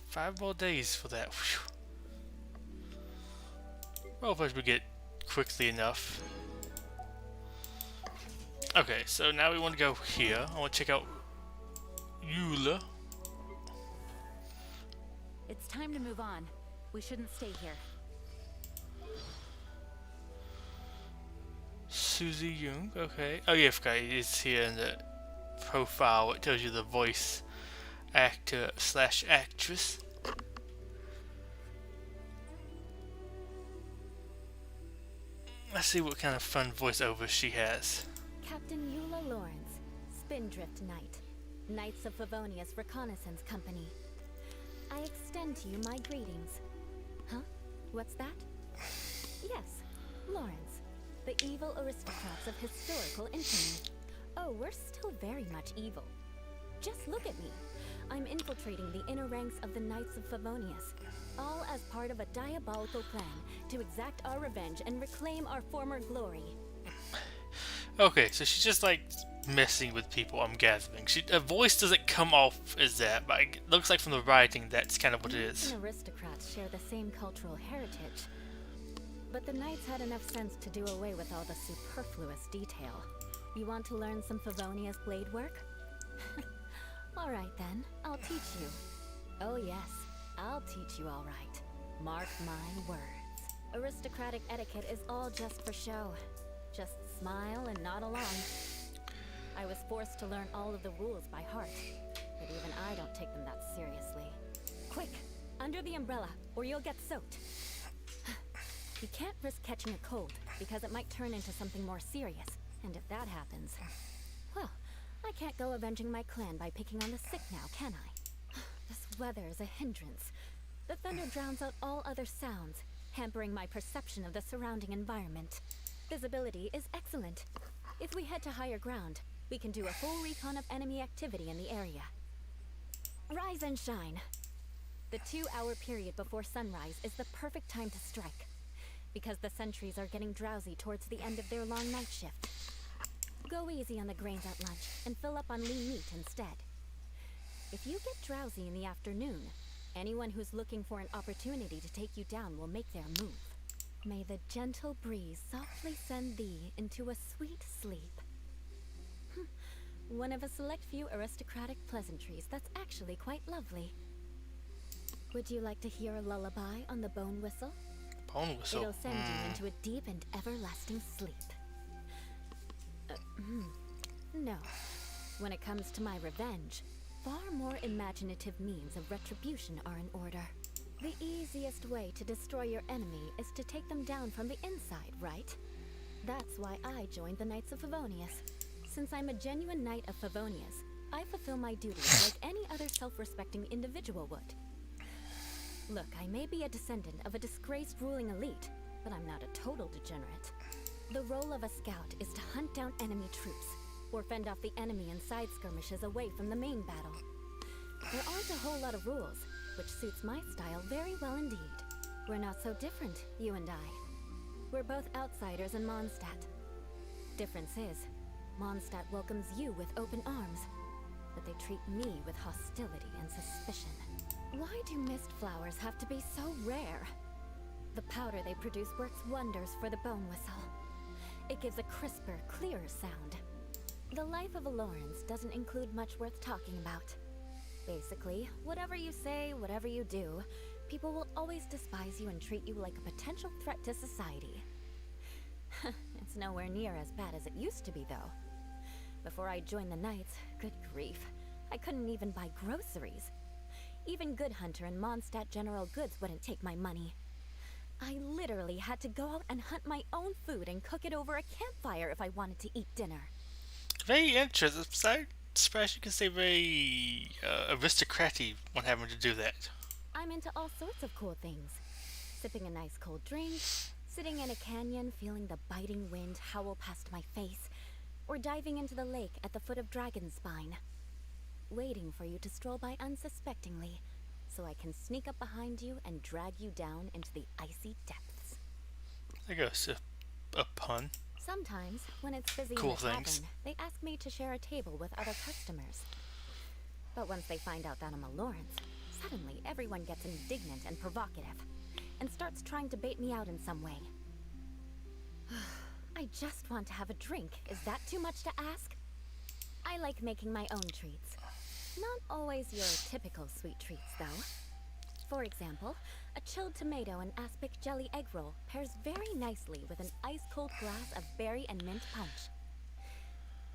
Five more days for that. Whew. Well, if we get quickly enough. Okay, so now we want to go here. I want to check out Eula. It's time to move on. We shouldn't stay here. Susie Young, okay. Oh yeah, okay, it's here in the profile. It tells you the voice actor / actress. Let's see what kind of fun voiceover she has. Captain Eula Lawrence, Spindrift Knight, Knights of Favonius Reconnaissance Company. I extend to you my greetings. Huh? What's that? Yes, Lawrence, the evil aristocrats of historical infamy. Oh, we're still very much evil. Just look at me. I'm infiltrating the inner ranks of the Knights of Favonius, all as part of a diabolical plan to exact our revenge and reclaim our former glory. Okay, so she's just like messing with people, I'm gathering. Her voice doesn't come off as that, but it looks like from the writing that's kind of what it is. And aristocrats share the same cultural heritage, but the Knights had enough sense to do away with all the superfluous detail. You want to learn some Favonius blade work? Alright then, I'll teach you. Oh yes, I'll teach you alright. Mark my words. Aristocratic etiquette is all just for show. Just smile and nod along. I was forced to learn all of the rules by heart, but even I don't take them that seriously. Quick, under the umbrella, or you'll get soaked. You can't risk catching a cold, because it might turn into something more serious. And if that happens, well, I can't go avenging my clan by picking on the sick now, can I? This weather is a hindrance. The thunder drowns out all other sounds, hampering my perception of the surrounding environment. Visibility is excellent. If we head to higher ground, we can do a full recon of enemy activity in the area. Rise and shine. The 2-hour period before sunrise is the perfect time to strike, because the sentries are getting drowsy towards the end of their long night shift. Go easy on the grains at lunch and fill up on lean meat instead. If you get drowsy in the afternoon, anyone who's looking for an opportunity to take you down will make their move. May the gentle breeze softly send thee into a sweet sleep. One of a select few aristocratic pleasantries that's actually quite lovely. Would you like to hear a lullaby on the bone whistle? Bone whistle. It'll send you into a deep and everlasting sleep. No. When it comes to my revenge, far more imaginative means of retribution are in order. The easiest way to destroy your enemy is to take them down from the inside, right? That's why I joined the Knights of Favonius. Since I'm a genuine Knight of Favonius, I fulfill my duties like any other self-respecting individual would. Look, I may be a descendant of a disgraced ruling elite, but I'm not a total degenerate. The role of a scout is to hunt down enemy troops, or fend off the enemy in side skirmishes away from the main battle. There aren't a whole lot of rules, which suits my style very well indeed. We're not so different, you and I. We're both outsiders in Mondstadt. Difference is, Mondstadt welcomes you with open arms, but they treat me with hostility and suspicion. Why do mist flowers have to be so rare? The powder they produce works wonders for the bone whistle. It gives a crisper, clearer sound. The life of a Lawrence doesn't include much worth talking about. Basically, whatever you say, whatever you do, people will always despise you and treat you like a potential threat to society. It's nowhere near as bad as it used to be, though. Before I joined the Knights, good grief, I couldn't even buy groceries. Even Good Hunter and Mondstadt General Goods wouldn't take my money. I literally had to go out and hunt my own food and cook it over a campfire if I wanted to eat dinner. Very interesting. I'm surprised you can say very aristocratic when having to do that. I'm into all sorts of cool things. Sipping a nice cold drink, sitting in a canyon feeling the biting wind howl past my face, or diving into the lake at the foot of Dragon's Spine. Waiting for you to stroll by unsuspectingly, so I can sneak up behind you and drag you down into the icy depths. There goes a pun. Sometimes, when it's busy Cool in the tavern, things. they ask me to share a table with other customers. But once they find out that I'm a Lawrence, suddenly everyone gets indignant and provocative, and starts trying to bait me out in some way. I just want to have a drink. Is that too much to ask? I like making my own treats. Not always your typical sweet treats, though. For example, a chilled tomato and aspic jelly egg roll pairs very nicely with an ice-cold glass of berry and mint punch.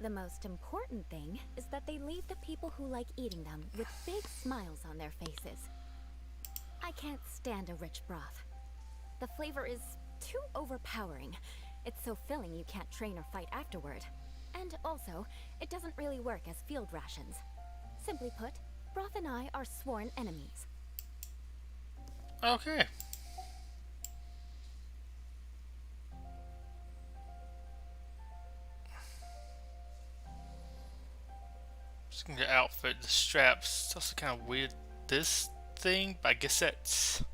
The most important thing is that they leave the people who like eating them with big smiles on their faces. I can't stand a rich broth. The flavor is too overpowering. It's so filling you can't train or fight afterward. And also, it doesn't really work as field rations. Simply put, broth and I are sworn enemies. Okay. Just looking at the outfit, the straps. It's also kind of weird. This thing, but I guess that's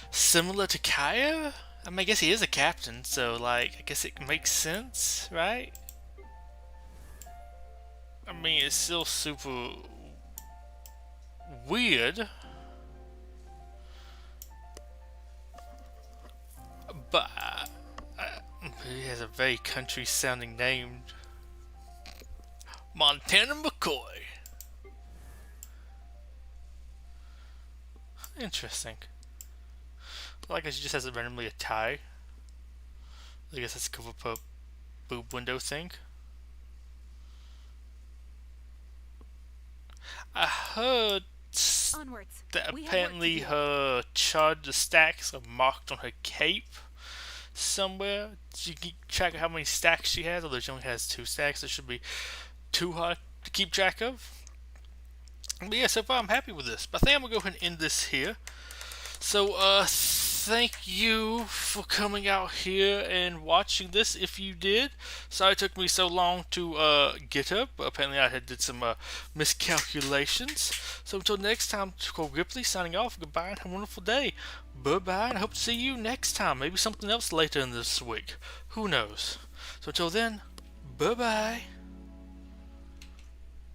similar to Kaya. I mean, I guess he is a captain, so like, I guess it makes sense, right? I mean, it's still super weird, but he has a very country-sounding name, Montana McCoy. Interesting. I like that she just has randomly a tie. I guess that's to cover up a boob window thing. I heard Onwards. that We have apparently work to do. her charge stacks are marked on her cape somewhere. So you keep track of how many stacks she has, although she only has 2 stacks. It should be too hard to keep track of. But yeah, so far I'm happy with this. But I think I'm going to go ahead and end this here. So, thank you for coming out here and watching this if you did. Sorry it took me so long to get up, but apparently I had did some miscalculations. So until next time, Betuor Gripley signing off. Goodbye and have a wonderful day. Bye-bye, and I hope to see you next time. Maybe something else later in this week. Who knows? So until then, bye-bye.